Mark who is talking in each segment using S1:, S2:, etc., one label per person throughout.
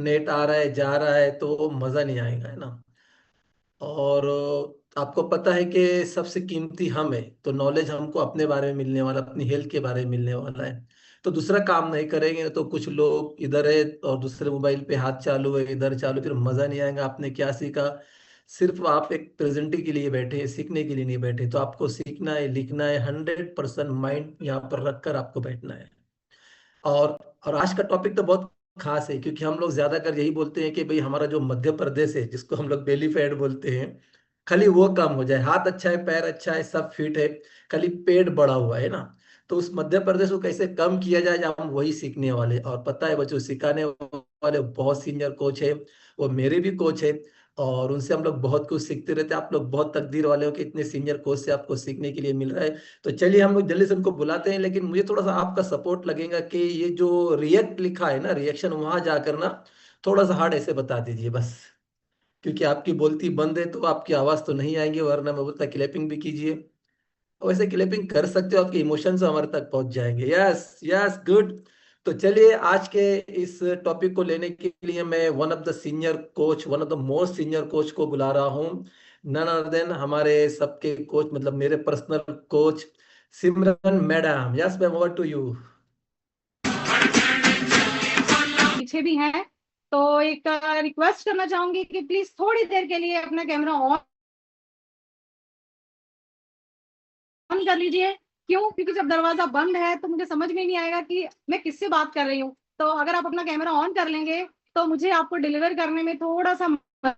S1: Net आ रहा है जा रहा है तो मजा नहीं आएगा, है ना। और आपको पता है कि सबसे कीमती हम है, तो नॉलेज हमको अपने बारे में मिलने वाला, अपनी हेल्थ के बारे में मिलने वाला है। तो दूसरा काम नहीं करेंगे तो कुछ लोग इधर है और दूसरे मोबाइल पे हाथ चालू है, इधर चालू, फिर मजा नहीं आएगा। आपने क्या सीखा? सिर्फ आप एक प्रेजेंटी के लिए बैठे हैं, सीखने के लिए नहीं बैठे। तो आपको सीखना है, लिखना है, 100% माइंड यहाँ पर रखकर आपको बैठना है। और और आज का टॉपिक तो बहुत खास है, क्योंकि हम लोग ज्यादातर यही बोलते हैं कि भाई हमारा जो मध्य प्रदेश है, जिसको हम लोग बेली फैट बोलते हैं, खाली वो कम हो जाए। हाथ अच्छा है, पैर अच्छा है, सब फिट है, खाली पेट बड़ा हुआ है ना। तो उस मध्य प्रदेश को कैसे कम किया जाए, हम वही सीखने वाले। और पता है बच्चों, सिखाने वाले बहुत सीनियर कोच है, वो मेरे भी कोच है। और उनसे हम लोग बहुत कुछ सीखते रहते हैं। आप लोग बहुत तकदीर वाले हो कि इतने सीनियर कोच से आपको सीखने के लिए मिल रहा है। तो चलिए हम लोग जल्दी से उनको बुलाते हैं, लेकिन मुझे थोड़ा सा आपका सपोर्ट लगेगा कि ये जो रिएक्ट लिखा है ना, रिएक्शन, वहां जाकर ना थोड़ा सा हार्ड ऐसे बता दीजिए बस। क्योंकि आपकी बोलती बंद है तो आपकी आवाज तो नहीं आएंगी, वरना मैं बोलता क्लैपिंग भी कीजिए। वैसे क्लैपिंग कर सकते हो, आपके इमोशंस हमारे तक पहुंच जाएंगे। Yes yes, good. तो चलिए आज के इस टॉपिक को लेने के लिए मैं one of the senior coach, one of the most senior coach को बुला रहा हूँ। नन अदर देन हमारे सबके कोच, मतलब मेरे personal coach, Simran madam. Yes ma'am, over to you.
S2: पीछे भी हैं। तो एक रिक्वेस्ट करना चाहूंगी कि प्लीज थोड़ी देर के लिए अपना कैमरा ऑन कर लीजिए। क्यों? क्योंकि जब दरवाजा बंद है तो मुझे समझ में नहीं आएगा कि मैं किससे बात कर रही हूँ। तो अगर आप अपना कैमरा ऑन कर लेंगे तो मुझे आपको डिलीवर करने में थोड़ा सा मजा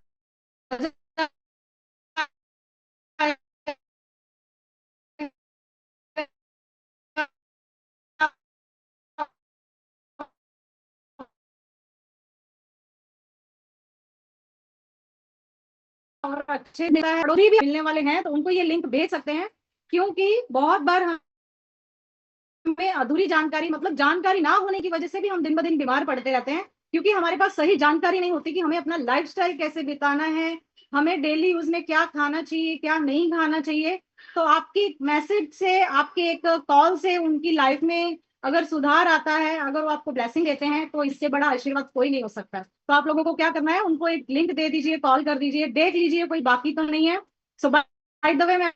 S2: और अच्छे मिलता है। पड़ोसी भी मिलने वाले हैं तो उनको ये लिंक भेज सकते हैं, क्योंकि बहुत बार हमें अधूरी जानकारी, मतलब जानकारी ना होने की वजह से भी हम दिन ब दिन बीमार पड़ते रहते हैं, क्योंकि हमारे पास सही जानकारी नहीं होती कि हमें अपना लाइफस्टाइल कैसे बिताना है, हमें डेली यूज में क्या खाना चाहिए, क्या नहीं खाना चाहिए। तो आपकी मैसेज से, आपके एक कॉल से उनकी लाइफ में अगर सुधार आता है, अगर वो आपको ब्लेसिंग देते हैं, तो इससे बड़ा आशीर्वाद कोई नहीं हो सकता। तो आप लोगों को क्या करना है, उनको एक लिंक दे दीजिए, कॉल कर दीजिए, देख लीजिए कोई बाकी तो नहीं है। सो बाय द वे, मैं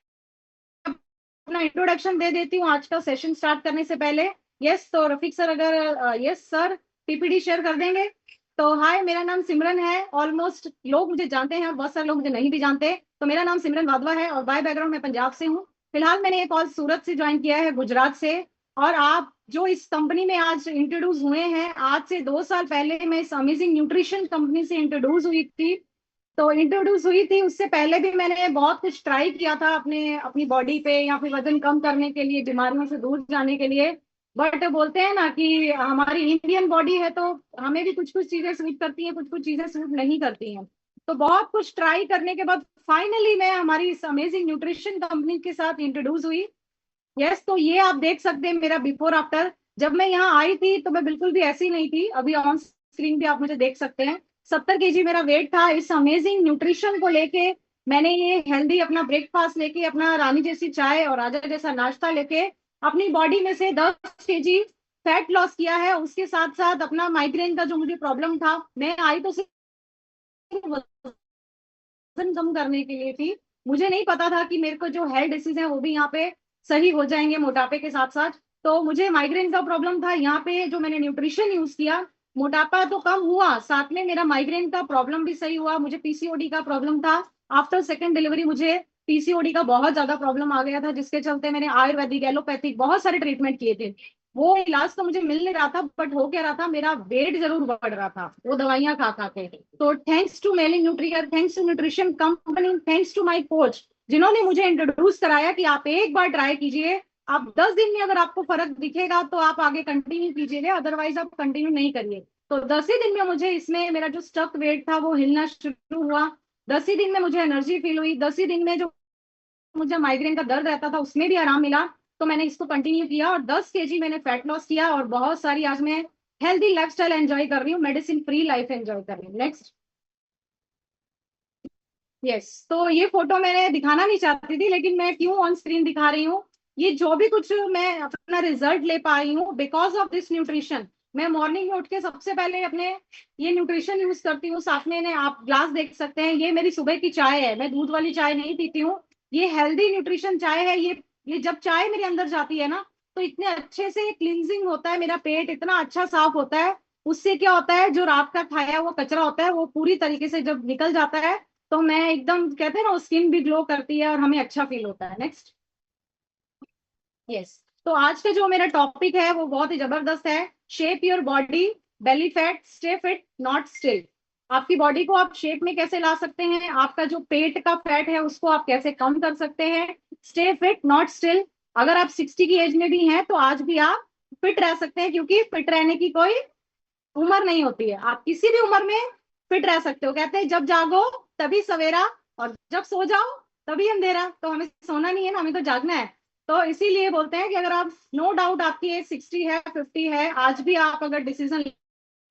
S2: अपना इंट्रोडक्शन दे देती हूँ आज का सेशन स्टार्ट करने से पहले। यस, तो रफीक सर, अगर यस सर पीपीटी शेयर कर देंगे। तो हाय, मेरा नाम सिमरन है। ऑलमोस्ट लोग मुझे जानते हैं, बहुत सारे लोग मुझे नहीं भी जानते। तो मेरा नाम सिमरन वाधवा है और बाय बैकग्राउंड मैं पंजाब से हूँ। फिलहाल मैंने एक कॉल सूरत से ज्वाइन किया है, गुजरात से। और आप जो इस कंपनी में आज इंट्रोड्यूस हुए हैं, आज से 2 साल पहले मैं इस अमेजिंग न्यूट्रिशन कंपनी से इंट्रोड्यूस हुई थी। तो इंट्रोड्यूस हुई थी, उससे पहले भी मैंने बहुत कुछ ट्राई किया था अपनी बॉडी पे, या फिर वजन कम करने के लिए, बीमारियों से दूर जाने के लिए। बट बोलते हैं ना कि हमारी इंडियन बॉडी है तो हमें भी कुछ कुछ चीजें सूट करती हैं, कुछ कुछ चीजें सूट नहीं करती हैं। तो बहुत कुछ ट्राई करने के बाद फाइनली मैं हमारी इस अमेजिंग न्यूट्रिशन कंपनी के साथ इंट्रोड्यूस हुई। यस, तो ये आप देख सकते हैं मेरा बिफोर आफ्टर। जब मैं यहाँ आई थी तो मैं बिल्कुल भी ऐसी नहीं थी, अभी ऑन स्क्रीन भी आप मुझे देख सकते हैं। 70 kg मेरा वेट था। इस अमेजिंग न्यूट्रिशन को लेके मैंने ये हेल्दी अपना ब्रेकफास्ट लेके, अपना रानी जैसी चाय और राजा जैसा नाश्ता लेके अपनी बॉडी में से 10 kg फैट लॉस किया है। उसके साथ साथ अपना माइग्रेन का जो मुझे प्रॉब्लम था, मैं आई तो सिर्फ वजन कम करने के लिए थी। मुझे नहीं पता था कि मेरे को जो हेल्थ डिसीज है वो भी यहाँ पे सही हो जाएंगे मोटापे के साथ साथ। तो मुझे माइग्रेन का प्रॉब्लम था, यहाँ पे जो मैंने न्यूट्रिशन यूज किया, मोटापा तो कम हुआ, साथ में मेरा माइग्रेन का प्रॉब्लम भी सही हुआ। मुझे पीसीओडी का प्रॉब्लम था, आफ्टर सेकेंड डिलीवरी मुझे पीसीओडी का बहुत ज्यादा प्रॉब्लम आ गया था, जिसके चलते मैंने आयुर्वेदिक, एलोपैथिक बहुत सारे ट्रीटमेंट किए थे। वो इलाज तो मुझे मिल नहीं रहा था, बट हो क्या रहा था, मेरा वेट जरूर बढ़ रहा था वो दवाइयां खा खा के। तो थैंक्स टू मेली न्यूट्रियर, thanks to nutrition company, thanks to my coach, जिन्होंने मुझे इंट्रोड्यूस कराया कि आप एक बार ट्राई कीजिए। आप 10 दिन में अगर आपको फर्क दिखेगा तो आप आगे कंटिन्यू कीजिएगा, अदरवाइज आप कंटिन्यू नहीं करिए। तो 10 ही दिन में मुझे इसमें मेरा जो स्टक वेट था वो हिलना शुरू हुआ। 10 ही दिन में मुझे एनर्जी फील हुई। 10 ही दिन में जो मुझे माइग्रेन का दर्द रहता था उसमें भी आराम मिला। तो मैंने इसको कंटिन्यू किया और 10 kg मैंने फैट लॉस किया और बहुत सारी आज मैं हेल्दी लाइफस्टाइल एंजॉय कर रही हूँ, मेडिसिन फ्री लाइफ एंजॉय कर रही हूँ। नेक्स्ट। यस, तो ये फोटो मैंने दिखाना नहीं चाहती थी, लेकिन मैं क्यों ऑन स्क्रीन दिखा रही हूँ। ये जो भी कुछ मैं अपना रिजल्ट ले पा रही हूँ बिकॉज ऑफ दिस न्यूट्रिशन। मैं मॉर्निंग में उठ के सबसे पहले अपने ये न्यूट्रिशन यूज करती हूँ। साथ में ने आप ग्लास देख सकते हैं, ये मेरी सुबह की चाय है। मैं दूध वाली चाय नहीं पीती हूँ, ये हेल्दी न्यूट्रिशन चाय है। ये जब चाय मेरे अंदर जाती है ना, तो इतने अच्छे से क्लींजिंग होता है, मेरा पेट इतना अच्छा साफ होता है। उससे क्या होता है, जो रात का खाया वो कचरा होता है वो पूरी तरीके से जब निकल जाता है, तो मैं एकदम, कहते हैं ना, स्किन भी ग्लो करती है और हमें अच्छा फील होता है। नेक्स्ट। यस। तो आज का जो मेरा टॉपिक है वो बहुत ही जबरदस्त है। Shape your body, belly fat, stay fit not still. आपकी बॉडी को आप शेप में कैसे ला सकते हैं, आपका जो पेट का फैट है उसको आप कैसे कम कर सकते हैं। Stay fit not still. अगर आप 60 की एज में भी हैं तो आज भी आप फिट रह सकते हैं, क्योंकि फिट रहने की कोई उम्र नहीं होती है। आप किसी भी उम्र में फिट रह सकते हो। कहते हैं जब जागो तभी सवेरा, और जब सो जाओ तभी अंधेरा। तो हमें सोना नहीं है ना, हमें तो जागना है। तो इसीलिए बोलते हैं कि अगर आप, नो डाउट आपकी एज 60 है, 50 है, आज भी आप अगर डिसीजन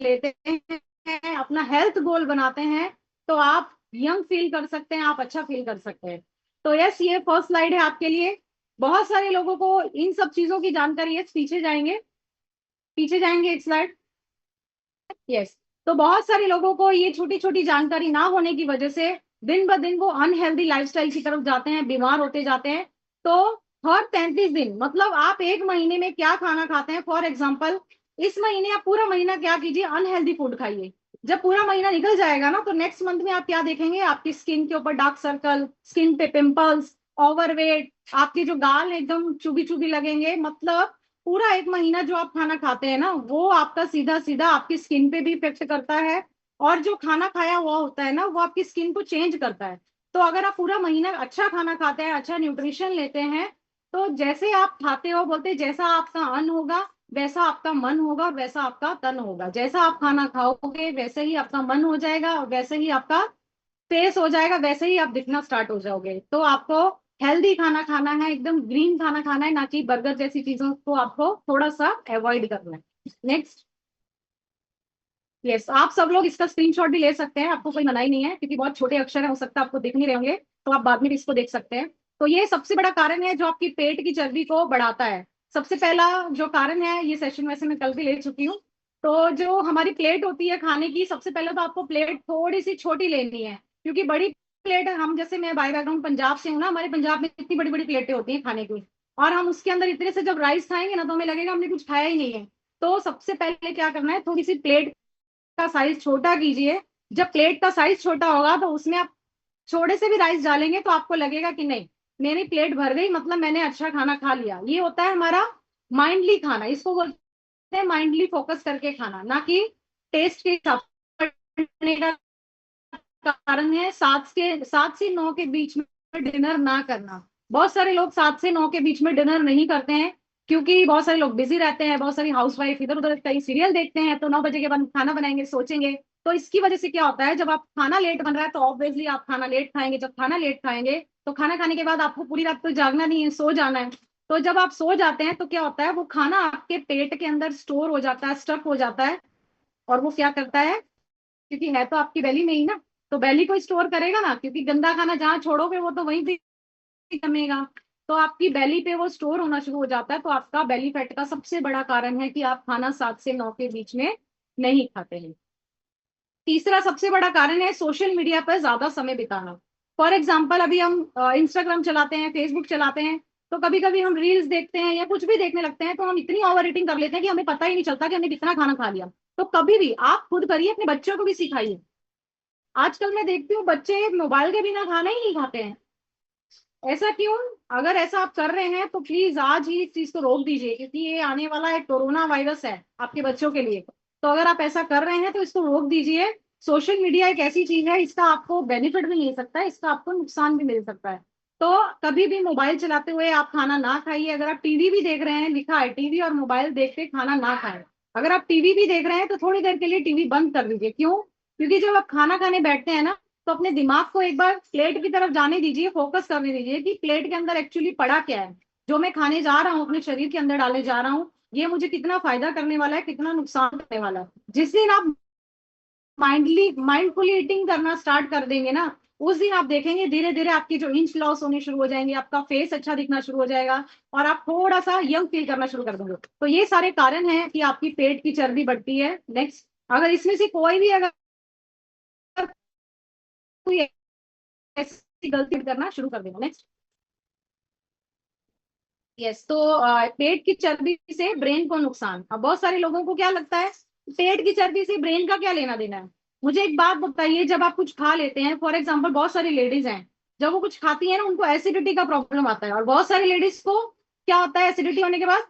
S2: लेते हैं, अपना हेल्थ गोल बनाते हैं, तो आप यंग फील कर सकते हैं, आप अच्छा फील कर सकते हैं। तो यस, ये फर्स्ट स्लाइड है आपके लिए। बहुत सारे लोगों को इन सब चीजों की जानकारी है। पीछे जाएंगे, पीछे जाएंगे एक स्लाइड। यस। तो बहुत सारे लोगों को ये छोटी छोटी जानकारी ना होने की वजह से दिन ब दिन वो अनहेल्दी लाइफस्टाइल की तरफ जाते हैं, बीमार होते जाते हैं। तो हर 33 दिन, मतलब आप एक महीने में क्या खाना खाते हैं, फॉर एग्जाम्पल इस महीने आप पूरा महीना क्या कीजिए, अनहेल्दी फूड खाइए। जब पूरा महीना निकल जाएगा ना, तो नेक्स्ट मंथ में आप क्या देखेंगे, आपकी स्किन के ऊपर डार्क सर्कल, स्किन पे पिंपल्स, ओवरवेट, आपके जो गाल एकदम चुभी चुभी लगेंगे। मतलब पूरा एक महीना जो आप खाना खाते हैं ना, वो आपका सीधा सीधा आपकी स्किन पे भी इफेक्ट करता है। और जो खाना खाया हुआ होता है ना, वो आपकी स्किन को चेंज करता है। तो अगर आप पूरा महीना अच्छा खाना खाते हैं, अच्छा न्यूट्रिशन लेते हैं, तो जैसे आप खाते हो, बोलते हैं, जैसा आपका अन्न होगा वैसा आपका मन होगा और वैसा आपका तन होगा। जैसा आप खाना खाओगे वैसे ही आपका मन हो जाएगा और वैसे ही आपका फेस हो जाएगा, वैसे ही आप दिखना स्टार्ट हो जाओगे। तो आपको हेल्दी खाना खाना है, एकदम ग्रीन खाना खाना है, ना कि बर्गर जैसी चीजों को आपको थोड़ा सा अवॉइड करना है। नेक्स्ट। यस, आप सब लोग इसका स्क्रीनशॉट भी ले सकते हैं, आपको कोई मनाही नहीं है, क्योंकि बहुत छोटे अक्षर है, हो सकता है आपको दिख नहीं रहे होंगे, तो आप बाद में भी इसको देख सकते हैं। तो ये सबसे बड़ा कारण है जो आपकी पेट की चर्बी को बढ़ाता है। सबसे पहला जो कारण है, ये सेशन वैसे मैं कल भी ले चुकी हूँ। तो जो हमारी प्लेट होती है खाने की, सबसे पहले तो आपको प्लेट थोड़ी सी छोटी लेनी है, क्योंकि बड़ी प्लेट, हम जैसे, मैं बाय बैकग्राउंड पंजाब से हूँ ना, हमारे पंजाब में इतनी बड़ी बड़ी प्लेटें होती हैं खाने की, और हम उसके अंदर इतने से जब राइस खाएंगे ना, तो हमें लगेगा हमने कुछ खाया ही नहीं है। तो सबसे पहले क्या करना है, थोड़ी सी प्लेट का साइज छोटा कीजिए। जब प्लेट का साइज छोटा होगा तो उसमें आप थोड़े से भी राइस डालेंगे तो आपको लगेगा कि नहीं, मेरी प्लेट भर गई, मतलब मैंने अच्छा खाना खा लिया। ये होता है हमारा माइंडली खाना, इसको बोलते हैं माइंडली फोकस करके खाना, ना कि टेस्ट के हिसाब से करने का। कारण है 7 से 9 के बीच में डिनर ना करना। बहुत सारे लोग 7 से 9 के बीच में डिनर नहीं करते हैं, क्योंकि बहुत सारे लोग बिजी रहते हैं, बहुत सारी हाउसवाइफ इधर उधर कई सीरियल देखते हैं, तो 9 बजे के बाद खाना बनाएंगे सोचेंगे। तो इसकी वजह से क्या होता है, जब आप खाना लेट बन रहा है तो ऑब्वियसली आप खाना लेट खाएंगे। जब खाना लेट खाएंगे तो खाना खाने के बाद आपको पूरी रात तो जागना नहीं है, सो जाना है। तो जब आप सो जाते हैं तो क्या होता है, वो खाना आपके पेट के अंदर स्टोर हो जाता है, स्टक हो जाता है। और वो क्या करता है, क्योंकि है तो आपकी बेली में ही ना, तो बेली को स्टोर करेगा ना, क्योंकि गंदा खाना जहाँ छोड़ोगे वो तो वहीं पे जमेगा। तो आपकी बेली पे वो स्टोर होना शुरू हो जाता है। तो आपका बेली फैट का सबसे बड़ा कारण है कि आप खाना 7 से 9 के बीच में नहीं खाते हैं। तीसरा सबसे बड़ा कारण है सोशल मीडिया पर ज्यादा समय बिताना। फॉर एग्जाम्पल, अभी हम इंस्टाग्राम चलाते हैं, फेसबुक चलाते हैं, तो कभी कभी हम रील्स देखते हैं या कुछ भी देखने लगते हैं, तो हम इतनी ओवर ईटिंग कर लेते हैं कि हमें पता ही नहीं चलता कि हमने कितना खाना खा लिया। तो कभी भी आप खुद करिए, अपने बच्चों को भी सिखाइए। आजकल मैं देखती हूँ बच्चे मोबाइल के बिना खाना ही नहीं खाते हैं। ऐसा क्यों? अगर ऐसा आप कर रहे हैं तो प्लीज आज ही इस चीज को रोक दीजिए, क्योंकि ये आने वाला एक कोरोना वायरस है आपके बच्चों के लिए। तो अगर आप ऐसा कर रहे हैं तो इसको रोक दीजिए। सोशल मीडिया एक ऐसी चीज है, इसका आपको बेनिफिट भी मिल सकता है, इसका आपको नुकसान भी मिल सकता है। तो कभी भी मोबाइल चलाते हुए आप खाना ना खाइए। अगर आप टीवी भी देख रहे हैं, लिखा है टीवी और मोबाइल देख के खाना ना खाएं। अगर आप टीवी भी देख रहे हैं तो थोड़ी देर के लिए टीवी बंद कर दीजिए। क्यों? क्योंकि जब आप खाना खाने बैठते हैं ना, तो अपने दिमाग को एक बार प्लेट की तरफ जाने दीजिए, फोकस करने दीजिए कि प्लेट के अंदर एक्चुअली पड़ा क्या है, जो मैं खाने जा रहा हूँ, अपने शरीर के अंदर डालने जा रहा हूँ, ये मुझे कितना फायदा करने वाला है, कितना नुकसान करने वाला है। जिस दिन आप माइंडफुली ईटिंग करना स्टार्ट कर देंगे ना, उस दिन आप देखेंगे धीरे धीरे आपकी जो इंच लॉस होने शुरू हो जाएंगे, आपका फेस अच्छा दिखना शुरू हो जाएगा और आप थोड़ा सा यंग फील करना शुरू कर देंगे। तो ये सारे कारण हैं कि आपकी पेट की चर्बी बढ़ती है। नेक्स्ट, अगर इसमें से कोई भी अगर कोई ऐसी गलती करना शुरू कर देगा। नेक्स्ट, यस, तो पेट की चर्बी से ब्रेन को नुकसान। अब बहुत सारे लोगों को क्या लगता है, पेट की चर्बी से ब्रेन का क्या लेना देना है। मुझे एक बात बताइए, जब आप कुछ खा लेते हैं, फॉर एग्जाम्पल बहुत सारी लेडीज हैं, जब वो कुछ खाती है ना उनको एसिडिटी का प्रॉब्लम आता है, और बहुत सारी लेडीज को क्या होता है, एसिडिटी होने के बाद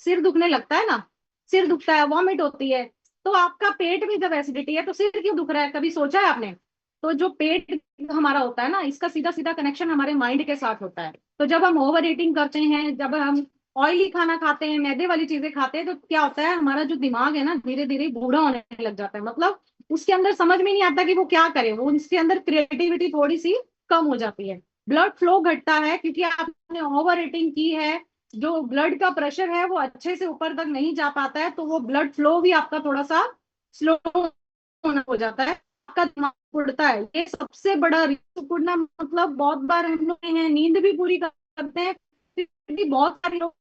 S2: सिर दुखने लगता है ना, सिर दुखता है, वॉमिट होती है। तो आपका पेट में जब एसिडिटी है तो सिर क्यों दुख रहा है, कभी सोचा है आपने। तो जो पेट हमारा होता है ना, इसका सीधा सीधा कनेक्शन हमारे माइंड के साथ होता है। तो जब हम ओवर ईटिंग करते हैं, जब हम ऑयली खाना खाते हैं, मैदे वाली चीजें खाते हैं, तो क्या होता है, हमारा जो दिमाग है ना धीरे धीरे बूढ़ा होने लग जाता है। मतलब उसके अंदर समझ में नहीं आता कि वो क्या करे, वो उसके अंदर क्रिएटिविटी थोड़ी सी कम हो जाती है। ब्लड फ्लो घटता है क्योंकि आपने ओवर ईटिंग की है, जो ब्लड का प्रेशर है वो अच्छे से ऊपर तक नहीं जा पाता है, तो वो ब्लड फ्लो भी आपका थोड़ा सा स्लो होना हो जाता है, आपका दिमाग उड़ता है। ये सबसे बड़ा रिस्क उड़ना, मतलब बहुत बार हम लोग हैं नींद भी पूरी करते हैं, फिर भी बहुत सारे लोग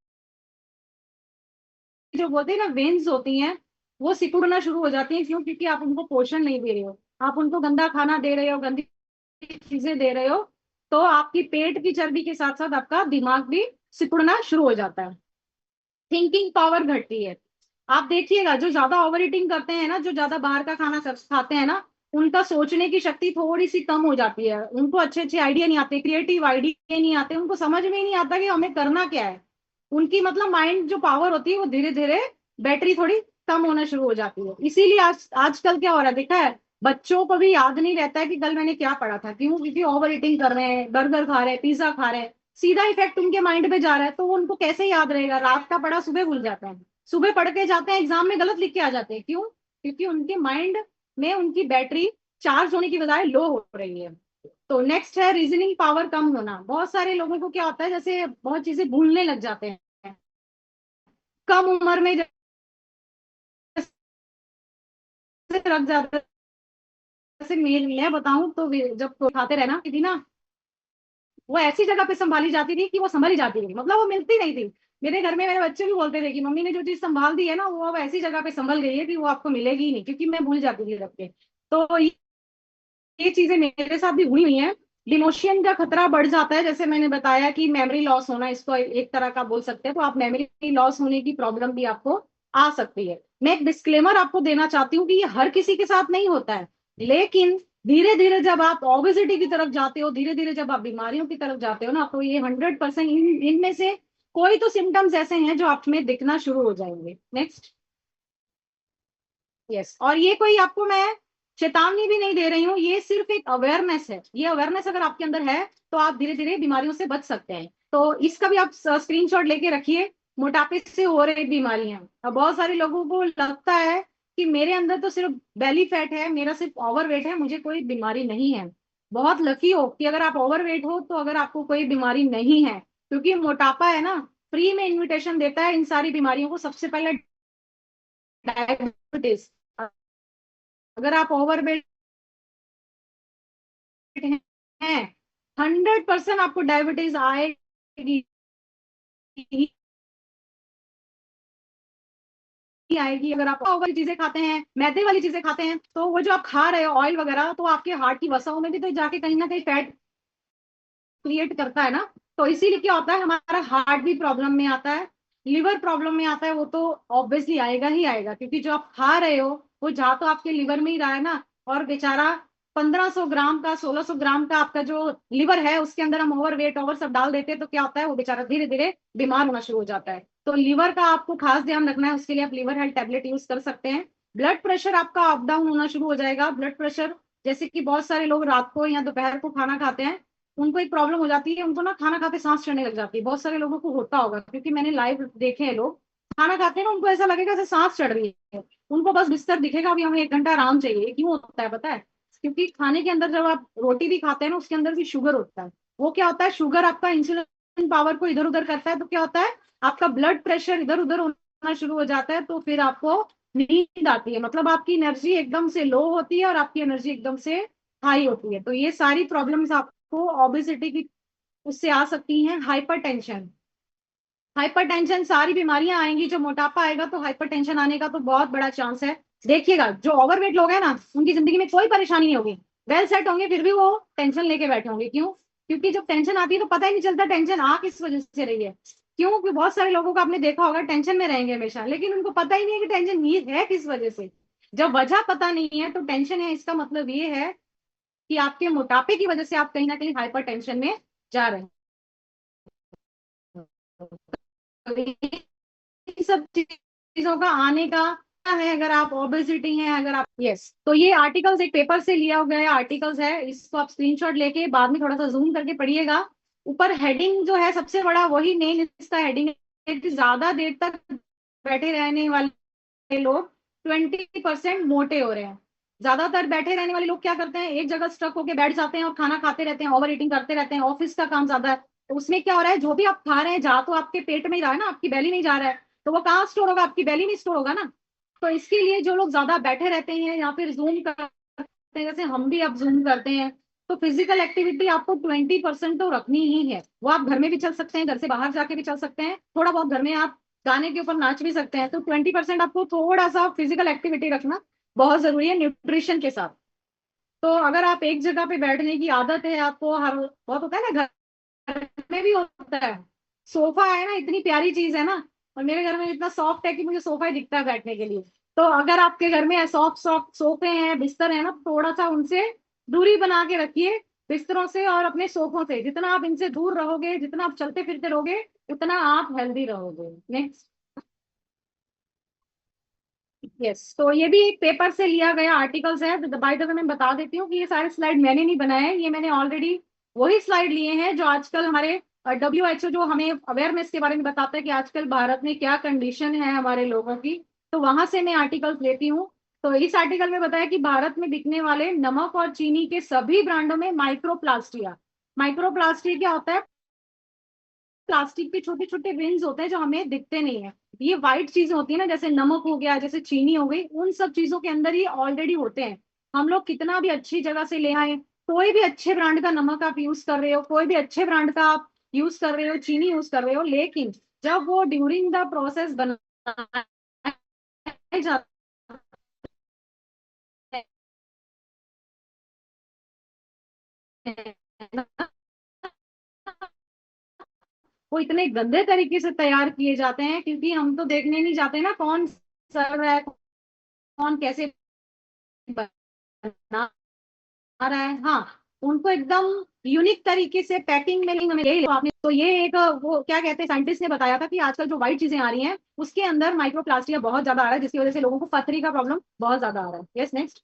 S2: जो बोलते हैं ना वेन्स होती हैं, वो सिकुड़ना शुरू हो जाती हैं। क्यों? क्योंकि आप उनको पोषण नहीं दे रहे हो, आप उनको गंदा खाना दे रहे हो, गंदी चीजें दे रहे हो, तो आपकी पेट की चर्बी के साथ साथ आपका दिमाग भी सिकुड़ना शुरू हो जाता है। थिंकिंग पावर घटती है। आप देखिएगा जो ज्यादा ओवर ईटिंग करते हैं ना, जो ज्यादा बाहर का खाना खाते हैं ना, उनका सोचने की शक्ति थोड़ी सी कम हो जाती है, उनको अच्छे अच्छे आइडिया नहीं आते, क्रिएटिव आइडिया नहीं आते, उनको समझ में ही नहीं आता कि हमें करना क्या है। उनकी मतलब माइंड जो पावर होती है वो धीरे धीरे बैटरी थोड़ी कम होना शुरू हो जाती है। इसीलिए आजकल क्या हो रहा है, देखा है, बच्चों को भी याद नहीं रहता है कि कल मैंने क्या पढ़ा था। क्यों? क्योंकि ओवर ईटिंग कर रहे हैं, बर्गर खा रहे हैं, पिज्जा खा रहे हैं, सीधा इफेक्ट उनके माइंड पे जा रहा है। तो वो उनको कैसे याद रहेगा, रात का पढ़ा सुबह भूल जाते हैं, सुबह पढ़ के जाते हैं एग्जाम में गलत लिख के आ जाते हैं। क्यों? क्योंकि उनके माइंड में उनकी बैटरी चार्ज होने की बजाय लो हो रही है। तो नेक्स्ट है रीजनिंग पावर कम होना। बहुत सारे लोगों को क्या होता है, जैसे बहुत चीजें भूलने लग जाते हैं कम उम्र में, जैसे रख जाते हैं। जैसे मैं बताऊं तो जब खाते रहना थी ना, वो ऐसी जगह पे संभाली जाती थी कि वो संभल ही जाती थी, मतलब वो मिलती नहीं थी। मेरे घर में मेरे बच्चे भी बोलते थे कि मम्मी ने जो चीज संभाल दी है ना, वो अब ऐसी जगह पे संभल गई है कि वो आपको मिलेगी ही नहीं, क्योंकि मैं भूल जाती थी रख के। तो ये चीजें मेरे साथ भी हुई हुई हैं। डिमोशियन का खतरा बढ़ जाता है, जैसे मैंने बताया कि मेमोरी लॉस होना, इसको एक तरह का बोल सकते हैं। तो आप मेमोरी लॉस होने की प्रॉब्लम भी आपको आ सकती है। मैं एक डिस्क्लेमर आपको देना चाहती हूँ कि ये हर किसी के साथ नहीं होता है, लेकिन धीरे धीरे जब आप ओबेसिटी की तरफ जाते हो, धीरे धीरे जब आप बीमारियों की तरफ जाते हो ना, तो ये 100% इनमें से कोई तो सिम्टम्स ऐसे हैं जो आप में दिखना शुरू हो जाएंगे। नेक्स्ट, यस, और ये कोई आपको मैं चेतावनी भी नहीं दे रही हूँ, ये सिर्फ एक अवेयरनेस है। ये अवेयरनेस अगर आपके अंदर है तो आप धीरे धीरे बीमारियों से बच सकते हैं। तो इसका भी आप स्क्रीनशॉट लेके रखिए। मोटापे से हो रही बीमारियां, अब बहुत सारे लोगों को लगता है कि मेरे अंदर तो सिर्फ बेली फैट है, मेरा सिर्फ ओवरवेट है, मुझे कोई बीमारी नहीं है। बहुत लकी हो कि अगर आप ओवरवेट हो तो अगर आपको कोई बीमारी नहीं है, क्योंकि मोटापा है ना, फ्री में इन्विटेशन देता है इन सारी बीमारियों को। सबसे पहले डायबिटीज, अगर आप ओवरवेट हैं, 100% आपको डायबिटीज आएगी ही आएगी। अगर आप वाली चीजें खाते हैं, मैदे वाली चीजें खाते हैं, तो वो जो आप खा रहे हो ऑयल वगैरह, तो आपके हार्ट की वसाओं में भी तो जाके कहीं ना कहीं फैट क्रिएट करता है ना। तो इसीलिए क्या होता है, हमारा हार्ट भी प्रॉब्लम में आता है, लिवर प्रॉब्लम में आता है। वो तो ऑब्वियसली आएगा ही आएगा, क्योंकि जो आप खा रहे हो वो जा तो आपके लिवर में ही रहा है ना। और बेचारा 1500 ग्राम का, 1600 ग्राम का आपका जो लिवर है, उसके अंदर हम ओवर वेट ओवर सब डाल देते हैं, तो क्या होता है, वो बेचारा धीरे धीरे बीमार होना शुरू हो जाता है। तो लिवर का आपको खास ध्यान रखना है, उसके लिए आप लिवर हेल्थ टेबलेट यूज कर सकते हैं। ब्लड प्रेशर आपका अप डाउन होना शुरू हो जाएगा। ब्लड प्रेशर, जैसे कि बहुत सारे लोग रात को या दोपहर को खाना खाते हैं, उनको एक प्रॉब्लम हो जाती है, उनको ना खाना खाते सांस चढ़ने लग जाती है। बहुत सारे लोगों को होता होगा, क्योंकि मैंने लाइव देखे हैं, लोग खाना खाते हैं ना, उनको ऐसा लगेगा जैसे सांस चढ़ रही है, उनको बस बिस्तर दिखेगा, अभी हमें 1 घंटा आराम चाहिए। क्यों होता है पता है? क्योंकि खाने के अंदर जब आप रोटी भी खाते हैं ना, उसके अंदर भी शुगर होता है। वो क्या होता है, शुगर आपका इंसुलिन पावर को इधर उधर करता है, तो क्या होता है, आपका ब्लड प्रेशर इधर उधर होना शुरू हो जाता है, तो फिर आपको नींद आती है। मतलब आपकी एनर्जी एकदम से लो होती है और आपकी एनर्जी एकदम से हाई होती है। तो ये सारी प्रॉब्लम्स आपको ओबेसिटी की उससे आ सकती हैं। हाइपरटेंशन, हाइपरटेंशन सारी बीमारियां आएंगी। जो मोटापा आएगा तो हाइपरटेंशन आने का तो बहुत बड़ा चांस है। देखिएगा जो ओवरवेट लोग हैं ना, उनकी जिंदगी में कोई परेशानी नहीं होगी, वेल सेट होंगे, फिर भी वो टेंशन लेके बैठे होंगे। क्यों? क्योंकि जब टेंशन आती है तो पता ही नहीं चलता टेंशन आ किस वजह से रही है। क्यों? क्योंकि बहुत सारे लोगों को आपने देखा होगा टेंशन में रहेंगे हमेशा, लेकिन उनको पता ही नहीं है कि टेंशन ये है किस वजह से। जब वजह पता नहीं है तो टेंशन है, इसका मतलब ये है कि आपके मोटापे की वजह से आप कहीं ना कहीं हाइपर टेंशन में जा रहे हैं। इन सब चीजों का आने का है, अगर आप ओबेसिटी हैं, अगर आप, यस, तो ये आर्टिकल्स एक पेपर से लिया गया आर्टिकल्स है, इसको आप स्क्रीनशॉट लेके बाद में थोड़ा सा जूम करके पढ़िएगा। ऊपर हेडिंग जो है सबसे बड़ा वही मेन इसका हेडिंग है कि ज्यादा देर तक बैठे रहने वाले लोग 20% मोटे हो रहे हैं। ज्यादातर बैठे रहने वाले लोग क्या करते हैं, एक जगह स्टक होके बैठ जाते हैं और खाना खाते रहते हैं, ओवर ईटिंग करते रहते हैं, ऑफिस का काम ज्यादा है। तो उसमें क्या हो रहा है, जो भी आप खा रहे हैं जा तो आपके पेट में ही रहा है ना, आपकी बैली नहीं जा रहा है, तो वो कहाँ स्टोर होगा, आपकी बैली में स्टोर होगा ना। तो इसके लिए जो लोग ज्यादा बैठे रहते हैं या फिर जूम करते हैं, जैसे हम भी अब जूम करते हैं, तो फिजिकल एक्टिविटी आपको 20% तो रखनी ही है। वो आप घर में भी चल सकते हैं, घर से बाहर जाके भी चल सकते हैं, थोड़ा बहुत घर में आप गाने के ऊपर नाच भी सकते हैं। तो 20% आपको थोड़ा सा फिजिकल एक्टिविटी रखना बहुत जरूरी है न्यूट्रिशन के साथ। तो अगर आप एक जगह पे बैठने की आदत है आपको, हर बहुत होता है ना, घर में भी होता है, सोफा है ना, इतनी प्यारी चीज है ना, और मेरे घर में इतना सॉफ्ट है कि मुझे सोफा ही दिखता है बैठने के लिए। तो अगर आपके घर में सॉफ्ट सॉफ्ट सोफे हैं, बिस्तर है ना, थोड़ा सा उनसे दूरी बना के रखिए, बिस्तरों से और अपने सोफों से। जितना आप इनसे दूर रहोगे, जितना आप चलते फिरते रहोगे, उतना आप हेल्दी रहोगे। नेक्स्ट। यस, तो ये भी एक पेपर से लिया गया आर्टिकल्स है। बाय द वे मैं बता देती हूँ कि ये सारे स्लाइड मैंने नहीं बनाए हैं, ये मैंने ऑलरेडी वही स्लाइड लिए हैं जो आजकल हमारे WHO जो हमें अवेयरनेस के बारे में बताता है कि आजकल भारत में क्या कंडीशन है हमारे लोगों की, तो वहां से मैं आर्टिकल्स लेती हूँ। तो इस आर्टिकल में बताया कि भारत में बिकने वाले नमक और चीनी के सभी ब्रांडों में माइक्रोप्लास्टिया, माइक्रोप्लास्टिक क्या होता है, प्लास्टिक के छोटे छोटे रिंग्स होते हैं जो हमें दिखते नहीं है। ये व्हाइट चीजें होती है ना, जैसे नमक हो गया, जैसे चीनी हो गई, उन सब चीजों के अंदर ये ऑलरेडी होते हैं। हम लोग कितना भी अच्छी जगह से ले आए, कोई भी अच्छे ब्रांड का नमक आप यूज कर रहे हो, कोई भी अच्छे ब्रांड का आप यूज कर रहे हो, चीनी यूज कर रहे हो, लेकिन जब वो ड्यूरिंग द प्रोसेस बनाया जाता है, वो इतने गंदे तरीके से तैयार किए जाते हैं, क्योंकि हम तो देखने नहीं जाते ना कौन सर रहा है, कौन कैसे बना रहा है। हाँ, उनको एकदम यूनिक तरीके से पैकिंग में, हमें यही आपने तो ये एक वो क्या कहते हैं, साइंटिस्ट ने बताया था कि आजकल जो व्हाइट चीजें आ रही हैं उसके अंदर माइक्रोप्लास्टिक बहुत ज्यादा आ रहा है, जिसकी वजह से लोगों को पथरी का प्रॉब्लम बहुत ज्यादा आ रहा है। Yes, next.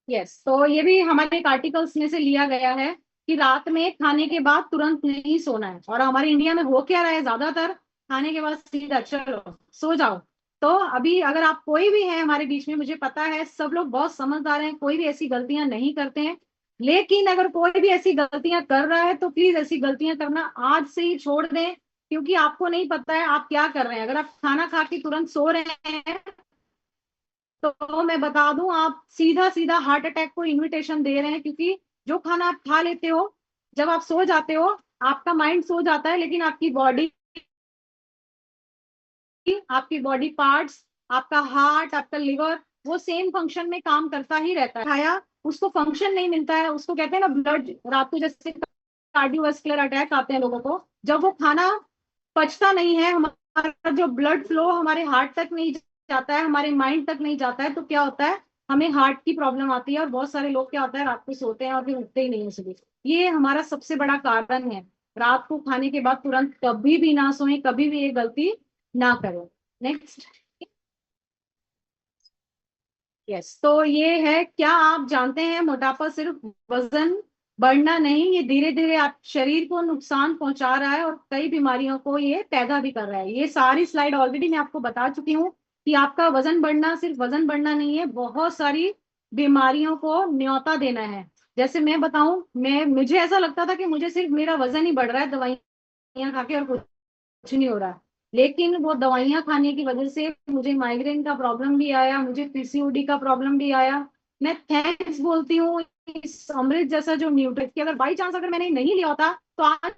S2: यस, तो ये भी हमारे एक आर्टिकल्स में से लिया गया है कि रात में खाने के बाद तुरंत नहीं सोना है। और हमारे इंडिया में हो क्या रहा है, ज्यादातर खाने के बाद सीधा चलो सो जाओ। तो अभी अगर आप कोई भी है हमारे बीच में, मुझे पता है सब लोग बहुत समझदार हैं, कोई भी ऐसी गलतियां नहीं करते हैं, लेकिन अगर कोई भी ऐसी गलतियां कर रहा है तो प्लीज ऐसी गलतियां करना आज से ही छोड़ दें, क्योंकि आपको नहीं पता है आप क्या कर रहे हैं। अगर आप खाना खा के तुरंत सो रहे हैं तो मैं बता दूं, आप सीधा सीधा हार्ट अटैक को इनविटेशन दे रहे हैं, क्योंकि जो खाना आप खा लेते हो, जब आप सो जाते हो, आपका माइंड सो जाता है, लेकिन आपकी बॉडी पार्ट्स, आपका हार्ट, आपका लिवर, वो सेम फंक्शन में काम करता ही रहता है। खाया उसको फंक्शन नहीं मिलता है, उसको कहते हैं ना ब्लड, रात को जैसे कार्डियोवास्कुलर अटैक आते हैं लोगों को, जब वो खाना पचता नहीं है, हमारा जो ब्लड फ्लो हमारे हार्ट तक नहीं जाता है, हमारे माइंड तक नहीं जाता है, तो क्या होता है, हमें हार्ट की प्रॉब्लम आती है। और बहुत सारे लोग क्या होता है, रात को सोते हैं और फिर उठते ही नहीं है सुबह। ये हमारा सबसे बड़ा कारण है। रात को खाने के बाद तुरंत कभी भी ना सोएं, कभी भी ये गलती ना करें। नेक्स्ट। यस, तो ये है, क्या आप जानते हैं मोटापा सिर्फ वजन बढ़ना नहीं, ये धीरे धीरे आप शरीर को नुकसान पहुंचा रहा है और कई बीमारियों को ये पैदा भी कर रहा है। ये सारी स्लाइड ऑलरेडी मैं आपको बता चुकी हूँ कि आपका वजन बढ़ना सिर्फ वजन बढ़ना नहीं है, बहुत सारी बीमारियों को न्योता देना है। जैसे मैं बताऊं, मुझे ऐसा लगता था कि मुझे सिर्फ मेरा वजन ही बढ़ रहा है दवाइयां खा के, और कुछ नहीं हो रहा, लेकिन वो दवाइयां खाने की वजह से मुझे माइग्रेन का प्रॉब्लम भी आया, मुझे PCOD का प्रॉब्लम भी आया, मैं थैंक्स बोलती हूँ इस अमृत जैसा जो न्यूट्रिट की, अगर बाई चांस अगर मैंने नहीं लिया होता तो आज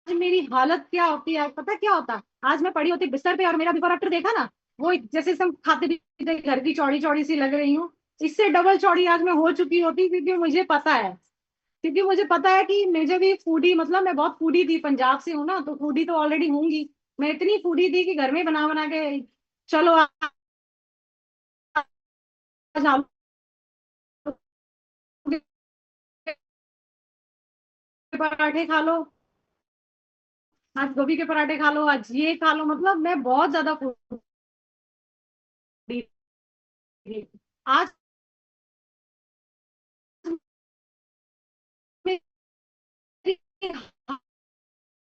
S2: मेरी हालत क्या होती है पता क्या होता। आज मैं पड़ी होती बिस्तर पे और मेरा बिफोर आफ्टर देखा ना, वो जैसे एकदम खाते पीते घर की चौड़ी चौड़ी सी लग रही हूँ, इससे डबल चौड़ी आज मैं हो चुकी होती, क्योंकि मुझे पता है, क्योंकि मुझे पता है कि मुझे भी फूडी, मतलब मैं बहुत फूडी थी, पंजाब से हूँ ना, तो फूडी तो ऑलरेडी होंगी। मैं इतनी फूडी थी कि घर में बना बना के, चलो आज आलू के पराठे खा लो, आज गोभी के पराठे खा लो, आज ये खा लो, मतलब मैं बहुत ज्यादा फूडी थी। आज मेरी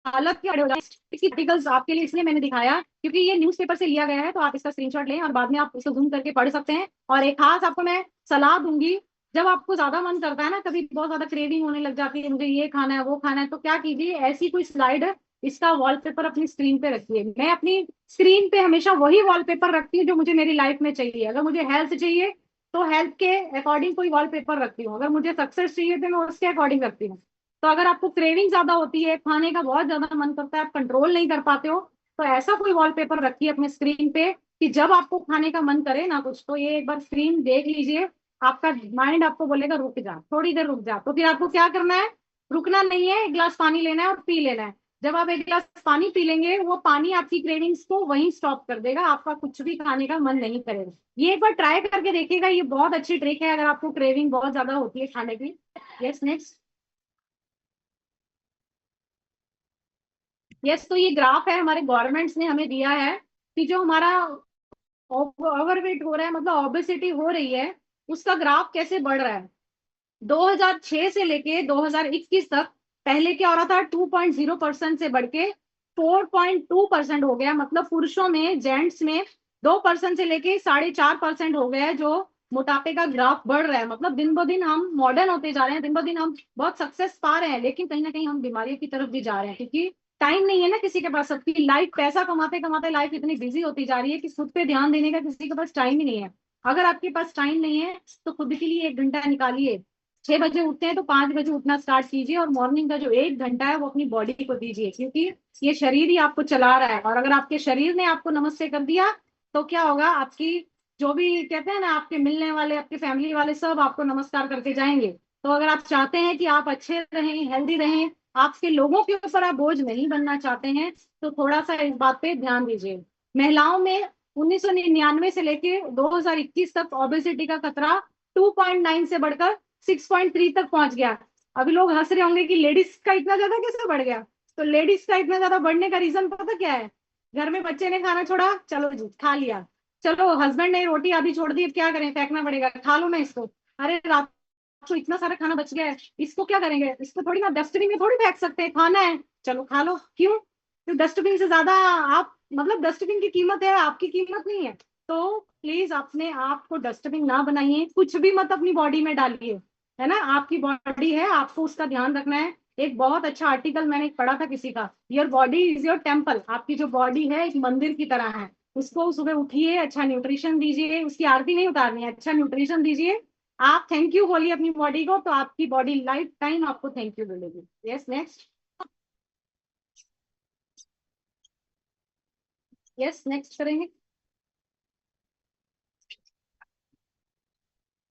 S2: हालत क्या हो जाए, इसकी आर्टिकल्स आपके लिए इसलिए मैंने दिखाया क्योंकि ये न्यूज़पेपर से लिया गया है, तो आप इसका स्क्रीनशॉट लें और बाद में आप इसको जूम करके पढ़ सकते हैं। और एक खास आपको मैं सलाह दूंगी, जब आपको ज्यादा मन करता है ना, कभी बहुत ज्यादा क्रेविंग होने लग जाती है, मुझे ये खाना है वो खाना है, तो क्या कीजिए, ऐसी कोई स्लाइड, इसका वॉलपेपर अपनी स्क्रीन पे रखिए। मैं अपनी स्क्रीन पे हमेशा वही वॉलपेपर रखती हूँ जो मुझे मेरी लाइफ में चाहिए। अगर मुझे हेल्थ चाहिए तो हेल्थ के अकॉर्डिंग कोई वॉलपेपर रखती हूँ, अगर मुझे सक्सेस चाहिए तो मैं उसके अकॉर्डिंग रखती हूँ। तो अगर आपको क्रेविंग ज्यादा होती है, खाने का बहुत ज्यादा मन करता है, आप कंट्रोल नहीं कर पाते हो, तो ऐसा कोई वॉलपेपर रखिए अपने स्क्रीन पे कि जब आपको खाने का मन करे ना कुछ, तो ये एक बार स्क्रीन देख लीजिए, आपका माइंड आपको बोलेगा रुक जा, थोड़ी देर रुक जा, तो फिर आपको क्या करना है, रुकना नहीं है, एक गिलास पानी लेना है और पी लेना है। जब आप एक गिलास पानी पी लेंगे, वो पानी आपकी क्रेविंग्स को वहीं स्टॉप कर देगा, आपका कुछ भी खाने का मन नहीं करेगा। ये एक बार ट्राई करके देखिएगा, ये बहुत अच्छी ट्रिक है अगर आपको क्रेविंग बहुत ज्यादा होती है खाने की। Yes next. यस, तो ये ग्राफ है, हमारे गवर्नमेंट्स ने हमें दिया है कि जो हमारा ओवरवेट हो रहा है, मतलब ओबेसिटी हो रही है, उसका ग्राफ कैसे बढ़ रहा है। 2006 से लेके 2021 तक पहले क्या हो रहा था, 2.0% से बढ़ के 4.2% हो गया, मतलब पुरुषों में, जेंट्स में 2% से लेके 4.5% हो गया है जो मोटापे का ग्राफ बढ़ रहा है। मतलब दिन ब दिन हम मॉडर्न होते जा रहे हैं, दिन ब दिन हम बहुत सक्सेस पा रहे हैं, लेकिन कहीं ना कहीं हम बीमारियों की तरफ भी जा रहे हैं, क्योंकि टाइम नहीं है ना किसी के पास, सबकी लाइफ, पैसा कमाते कमाते लाइफ इतनी बिजी होती जा रही है कि खुद पे ध्यान देने का किसी के पास टाइम ही नहीं है। अगर आपके पास टाइम नहीं है तो खुद के लिए 1 घंटा निकालिए। 6 बजे उठते हैं तो 5 बजे उठना स्टार्ट कीजिए, और मॉर्निंग का जो 1 घंटा है वो अपनी बॉडी को दीजिए, क्योंकि ये शरीर ही आपको चला रहा है, और अगर आपके शरीर ने आपको नमस्ते कर दिया तो क्या होगा, आपकी जो भी कहते हैं ना, आपके मिलने वाले, आपके फैमिली वाले सब आपको नमस्कार करके जाएंगे। तो अगर आप चाहते हैं कि आप अच्छे रहें, हेल्दी रहें, आपके लोगों के ऊपर आप बोझ नहीं बनना चाहते हैं, तो थोड़ा सा इस बात पे ध्यान दीजिए। महिलाओं में 1999 से लेके 2021 तक ओबेसिटी का खतरा 2.9 से बढ़कर 6.3 तक पहुंच गया। अभी लोग हंस रहे होंगे कि लेडीज का इतना ज्यादा कैसे बढ़ गया। तो लेडीज का इतना ज्यादा बढ़ने का रीजन पता क्या है, घर में बच्चे ने खाना छोड़ा, चलो जी खा लिया, चलो हस्बैंड ने रोटी आधी छोड़ दी, अब क्या करें, फेंकना पड़ेगा, खा लो ना इसको, अरे रात को इतना सारा खाना बच गया है, इसको क्या करेंगे, इसको थोड़ी ना डस्टबिन में थोड़ी फेंक सकते हैं, खाना है चलो खा लो, क्यों, तो डस्टबिन से ज्यादा आप, मतलब डस्टबिन की कीमत है, आपकी कीमत नहीं है। तो प्लीज अपने आप को डस्टबिन ना बनाइए, कुछ भी मत अपनी बॉडी में डालिए, है ना, आपकी बॉडी है, आपको उसका ध्यान रखना है। एक बहुत अच्छा आर्टिकल मैंने पढ़ा था किसी का, your body is your temple, आपकी जो बॉडी है एक मंदिर की तरह है, उसको सुबह उठिए, अच्छा न्यूट्रिशन दीजिए, उसकी आरती नहीं उतारनी है, अच्छा न्यूट्रिशन दीजिए, आप थैंक यू बोलिए अपनी बॉडी को, तो आपकी बॉडी लाइफ टाइम आपको थैंक यू बोलेगी। Yes next. यस नेक्स्ट करेंगे।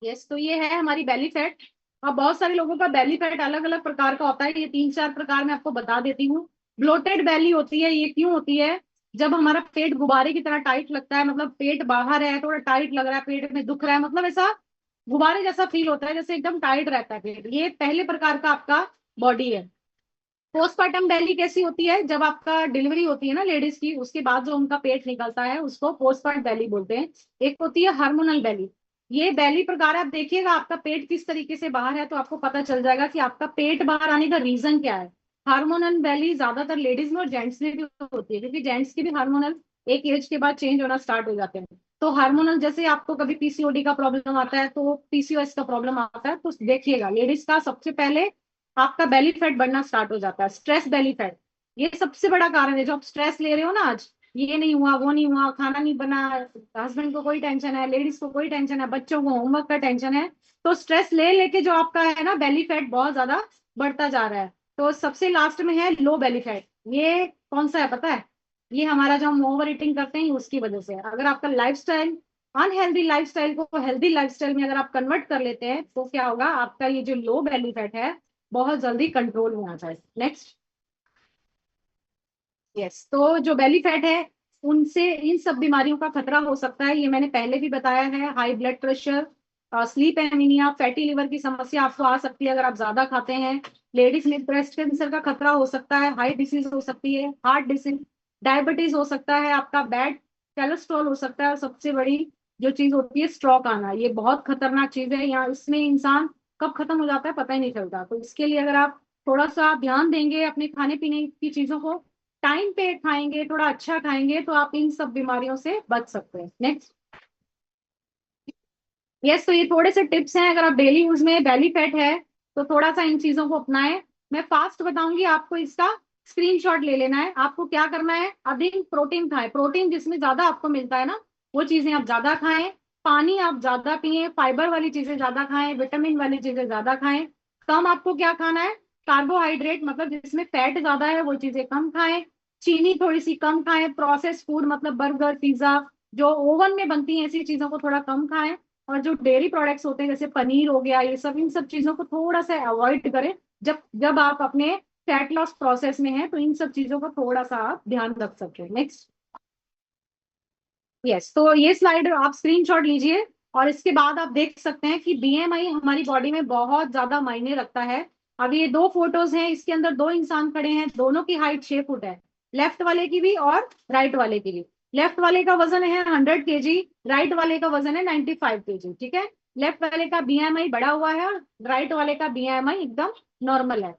S2: यस, तो ये है हमारी बेली फैट। अब बहुत सारे लोगों का बेली फैट अलग अलग प्रकार का होता है, ये 3-4 प्रकार मैं आपको बता देती हूँ। ब्लोटेड बेली होती है, ये क्यों होती है, जब हमारा पेट गुब्बारे की तरह टाइट लगता है, मतलब पेट बाहर है, थोड़ा टाइट लग रहा है, पेट में दुख रहा है, मतलब ऐसा गुब्बारे जैसा फील होता है, जैसे एकदम टाइट रहता है पेट, ये पहले प्रकार का आपका बॉडी है। पोस्टमार्टम बेली कैसी होती है, जब आपका डिलीवरी होती है ना लेडीज की, उसके बाद जो उनका पेट निकलता है उसको पोस्टमार्टम बेली बोलते हैं। एक होती है हार्मोनल बेली, ये बेली प्रकार है, आप देखिएगा आपका पेट किस तरीके से बाहर है तो आपको पता चल जाएगा कि आपका पेट बाहर आने का रीजन क्या है। हार्मोनल बेली ज्यादातर लेडीज में और जेंट्स में भी होती है, क्योंकि जेंट्स की भी हार्मोनल एक एज के बाद चेंज होना स्टार्ट हो जाते हैं। तो हार्मोनल, जैसे आपको कभी पीसीओडी का प्रॉब्लम आता है, तो पीसीओएस का प्रॉब्लम आता है, तो देखिएगा लेडीज का सबसे पहले आपका बेली फैट बढ़ना स्टार्ट हो जाता है। स्ट्रेस बेली फैट, ये सबसे बड़ा कारण है, जो आप स्ट्रेस ले रहे हो ना आज, ये नहीं हुआ, वो नहीं हुआ, खाना नहीं बना, हस्बैंड को कोई टेंशन है, लेडीज को कोई टेंशन है, बच्चों को होमवर्क का टेंशन है, तो स्ट्रेस ले लेके जो आपका है ना बेली फैट बहुत ज्यादा बढ़ता जा रहा है। तो सबसे लास्ट में है लो बेली फैट। ये कौन सा है पता है? ये हमारा जो हम ओवर ईटिंग करते हैं उसकी वजह से। अगर आपका लाइफस्टाइल अनहेल्दी लाइफस्टाइल को हेल्दी लाइफस्टाइल में अगर आप कन्वर्ट कर लेते हैं तो क्या होगा, आपका ये जो लो बेली फैट है बहुत जल्दी कंट्रोल में आ जाए। नेक्स्ट। यस, तो जो बेली फैट है उनसे इन सब बीमारियों का खतरा हो सकता है, ये मैंने पहले भी बताया है। High blood pressure, sleep anaemia, fatty liver की समस्या आपको आ सकती है अगर आप ज्यादा खाते हैं। लेडीज में ब्रेस्ट कैंसर का खतरा हो सकता है, हाई डिसीज हो सकती है, हार्ट डिसीज, डायबिटीज हो सकता है, आपका बैड कोलेस्ट्रॉल हो सकता है, और सबसे बड़ी जो चीज होती है स्ट्रोक आना। ये बहुत खतरनाक चीज है, यहाँ इसमें इंसान कब खत्म हो जाता है पता ही नहीं चलता। तो इसके लिए अगर आप थोड़ा सा ध्यान देंगे अपने खाने पीने की चीजों को, टाइम पे खाएंगे, थोड़ा अच्छा खाएंगे, तो आप इन सब बीमारियों से बच सकते हैं। नेक्स्ट। यस, तो ये थोड़े से टिप्स हैं, अगर आप डेली यूज में बेली फैट है तो थोड़ा सा इन चीजों को अपनाएं। मैं फास्ट बताऊंगी आपको, इसका स्क्रीनशॉट ले लेना है। आपको क्या करना है, अधिक प्रोटीन खाएं, प्रोटीन जिसमें ज्यादा आपको मिलता है ना वो चीजें आप ज्यादा खाएं। पानी आप ज्यादा पिए, फाइबर वाली चीजें ज्यादा खाएं, विटामिन वाली चीजें ज्यादा खाएं। कम आपको क्या खाना है, कार्बोहाइड्रेट मतलब जिसमें फैट ज्यादा है वो चीजें कम खाएं। चीनी थोड़ी सी कम खाएं, प्रोसेस फूड मतलब बर्गर पिज्जा जो ओवन में बनती हैं ऐसी चीजों को थोड़ा कम खाएं। और जो डेयरी प्रोडक्ट्स होते हैं जैसे पनीर हो गया, ये सब इन सब चीजों को थोड़ा सा अवॉइड करें। जब जब आप अपने फैट लॉस प्रोसेस में हैं तो इन सब चीजों का थोड़ा सा आप ध्यान रख सकते हैं। नेक्स्ट। यस, तो ये स्लाइड आप स्क्रीनशॉट लीजिए और इसके बाद आप देख सकते हैं कि बीएमआई हमारी बॉडी में बहुत ज्यादा मायने रखता है। अब ये दो फोटोज हैं, इसके अंदर दो इंसान खड़े हैं, दोनों की हाइट 6 फुट है, लेफ्ट वाले की भी और राइट वाले की भी। लेफ्ट वाले का वजन है 100 kg, राइट वाले का वजन है 95 kg। ठीक है, लेफ्ट वाले का बीएमआई बढ़ा हुआ है और राइट वाले का बीएमआई एकदम नॉर्मल है।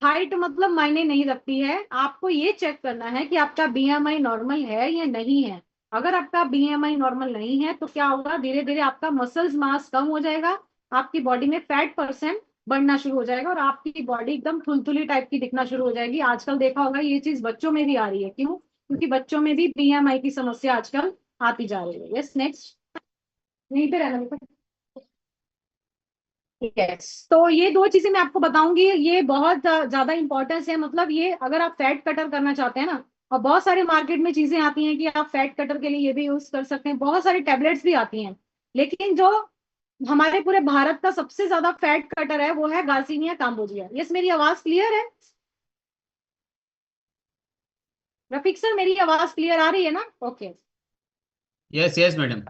S2: हाइट मतलब मायने नहीं रखती है, आपको ये चेक करना है कि आपका बीएमआई नॉर्मल है या नहीं है। अगर आपका बीएमआई नॉर्मल नहीं है तो क्या होगा, धीरे धीरे आपका मसल्स मास कम हो जाएगा, आपकी बॉडी में फैट परसेंट बढ़ना शुरू हो जाएगा और आपकी बॉडी एकदम थुलथुली टाइप की दिखना शुरू हो जाएगी। आजकल देखा होगा ये चीज बच्चों में भी आ रही है, क्यों? क्योंकि बच्चों में भी बीएमआई की समस्या आजकल आती जा रही है। Yes, next. यहीं पे रहना बेटा। यस, तो ये दो चीजें मैं आपको बताऊंगी, ये बहुत ज्यादा इंपॉर्टेंस है। मतलब ये अगर आप फैट कटर करना चाहते हैं ना, और बहुत सारे मार्केट में चीजें आती हैं कि आप फैट कटर के लिए ये भी यूज कर सकते हैं, बहुत सारी टेबलेट्स भी आती हैं, लेकिन जो हमारे पूरे भारत का सबसे ज्यादा फैट कटर है वो है गार्सिनिया काम्बोजिया। यस, मेरी आवाज क्लियर है? रफीक सर, मेरी आवाज क्लियर आ रही है ना? Okay.
S3: Yes yes madam,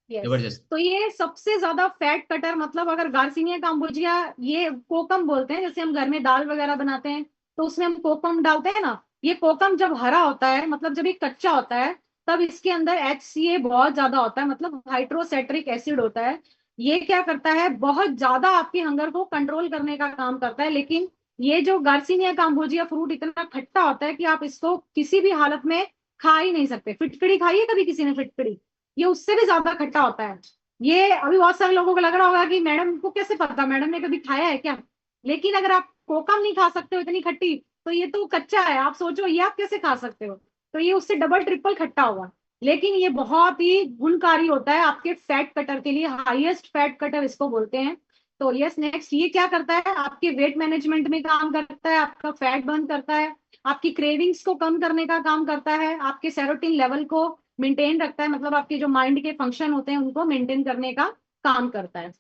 S2: yes,
S3: जबरदस्त।
S2: तो ये सबसे ज्यादा फैट कटर, मतलब अगर गार्सिनिया काम्बोजिया, ये कोकम बोलते हैं, जैसे हम घर में दाल वगैरह बनाते हैं तो उसमें हम कोकम डालते हैं ना, ये कोकम जब हरा होता है मतलब जब ये कच्चा होता है तब इसके अंदर HCA बहुत ज्यादा होता है, मतलब हाइड्रोसेट्रिक एसिड होता है। ये क्या करता है, बहुत ज्यादा आपके हंगर को कंट्रोल करने का काम करता है। लेकिन ये जो गार्सिनिया काम्बोजिया फ्रूट इतना खट्टा होता है कि आप इसको किसी भी हालत में खा ही नहीं सकते। फिटकड़ी खाई है कभी किसी ने? फिटकड़ी, ये उससे भी ज्यादा खट्टा होता है। ये अभी बहुत सारे लोगों को लग रहा होगा कि मैडम को कैसे पता, मैडम ने कभी खाया है क्या? लेकिन अगर आप कोकम नहीं खा सकते हो इतनी खट्टी, तो ये तो कच्चा है, आप सोचो ये आप कैसे खा सकते हो? तो ये उससे डबल ट्रिपल खट्टा होगा। लेकिन ये बहुत ही गुणकारी होता है आपके फैट कटर के लिए, हाईएस्ट फैट कटर इसको बोलते हैं। तो यस, नेक्स्ट, ये क्या करता है, आपके वेट मैनेजमेंट में काम करता है, आपका फैट बर्न करता है, आपकी क्रेविंग्स को कम करने का काम करता है, आपके सेरोटिन लेवल को मेंटेन रखता है, मतलब आपके जो माइंड के फंक्शन होते हैं उनको मेंटेन करने का काम करता है।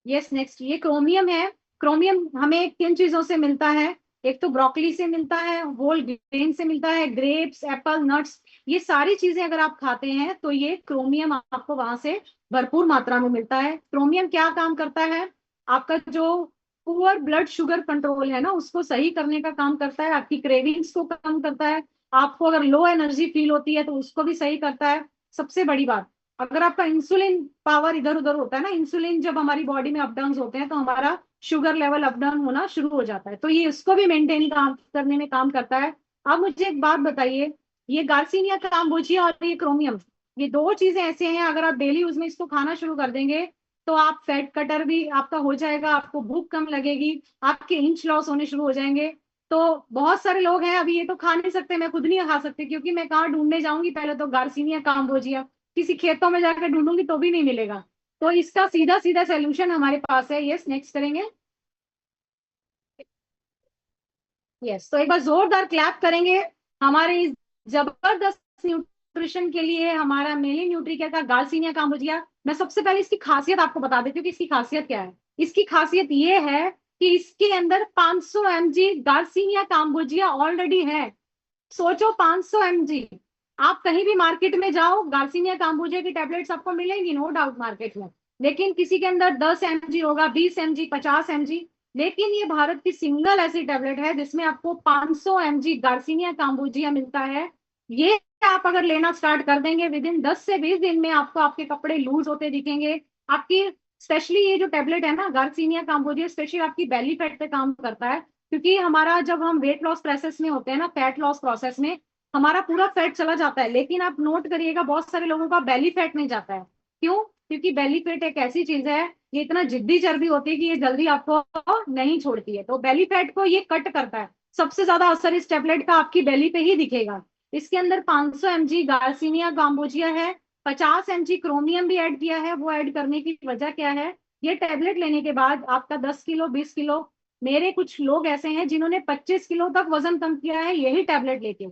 S2: यस, नेक्स्ट, ये क्रोमियम है। क्रोमियम हमें किन चीजों से मिलता है? एक तो ब्रोकली से मिलता है, होल ग्रेन से मिलता है, ग्रेप्स, एप्पल, नट्स, ये सारी चीजें अगर आप खाते हैं तो ये क्रोमियम आपको वहां से भरपूर मात्रा में मिलता है। क्रोमियम क्या काम करता है, आपका जो पुअर ब्लड शुगर कंट्रोल है ना उसको सही करने का काम करता है, आपकी क्रेविंग्स को कम करता है, आपको अगर लो एनर्जी फील होती है तो उसको भी सही करता है। सबसे बड़ी बात, अगर आपका इंसुलिन पावर इधर उधर होता है ना, इंसुलिन जब हमारी बॉडी में अप डाउन होते हैं तो हमारा शुगर लेवल अप डाउन होना शुरू हो जाता है, तो ये इसको भी मेंटेन काम करने में काम करता है। अब मुझे एक बात बताइए, ये गार्सिनिया काम्बोजिया और ये क्रोमियम, ये दो चीजें ऐसे हैं अगर आप डेली यूज में इसको खाना शुरू कर देंगे तो आप फैट कटर भी आपका हो जाएगा, आपको भूख कम लगेगी, आपके इंच लॉस होने शुरू हो जाएंगे। तो बहुत सारे लोग हैं, अभी ये तो खा नहीं सकते, मैं खुद नहीं खा सकती, क्योंकि मैं कहाँ ढूंढने जाऊंगी, पहले तो गार्सिनिया काम्बोजिया किसी खेतों में जाकर ढूंढूंगी तो भी नहीं मिलेगा। तो इसका सीधा सीधा सोल्यूशन हमारे पास है। यस, नेक्स्ट करेंगे। यस, तो एक बार जोरदार क्लैप करेंगे हमारे इस जबरदस्त न्यूट्रिशन के लिए, हमारा मेलिन न्यूट्रीकेयर का गार्सिनिया काम्बोजिया। मैं सबसे पहले इसकी खासियत आपको बता देती हूँ कि इसकी खासियत क्या है। इसकी खासियत ये है कि इसके अंदर 500 mg गार्सिनिया काम्बोजिया ऑलरेडी है। सोचो, 500 mg। आप कहीं भी मार्केट में जाओ, गार्सिनिया काम्बोजिया की टेबलेट्स आपको मिलेंगी, नो डाउट, मार्केट में। लेकिन किसी के अंदर 10 mg होगा, 20 mg, 50 mg। लेकिन ये भारत की सिंगल ऐसी टेबलेट है जिसमें आपको 500 mg गार्सिनिया काम्बोजिया मिलता है। ये आप अगर लेना स्टार्ट कर देंगे, विद इन 10 से 20 दिन में आपको आपके कपड़े लूज होते दिखेंगे। आपकी, स्पेशली ये जो टेबलेट है ना गार्सिनिया काम्बोजिया, स्पेशली आपकी बेली फैट पे काम करता है। क्योंकि हमारा जब हम वेट लॉस प्रोसेस में होते हैं ना, फैट लॉस प्रोसेस में, हमारा पूरा फैट चला जाता है, लेकिन आप नोट करिएगा बहुत सारे लोगों का बेली फैट नहीं जाता है। क्यों? क्योंकि बेली फैट एक ऐसी चीज है, ये इतना जिद्दी चर्बी होती है कि ये जल्दी आपको नहीं छोड़ती है, तो बेली फैट को ये कट करता है। सबसे ज्यादा असर इस टेबलेट का आपकी बेली पे ही दिखेगा। इसके अंदर 500 mg गार्सिनिया काम्बोजिया है, 50 mg क्रोमियम भी ऐड किया है। वो ऐड करने की वजह क्या है? ये टेबलेट लेने के बाद आपका 10 किलो, 20 किलो, मेरे कुछ लोग ऐसे हैं जिन्होंने 25 किलो तक वजन कम किया है यही टेबलेट लेके।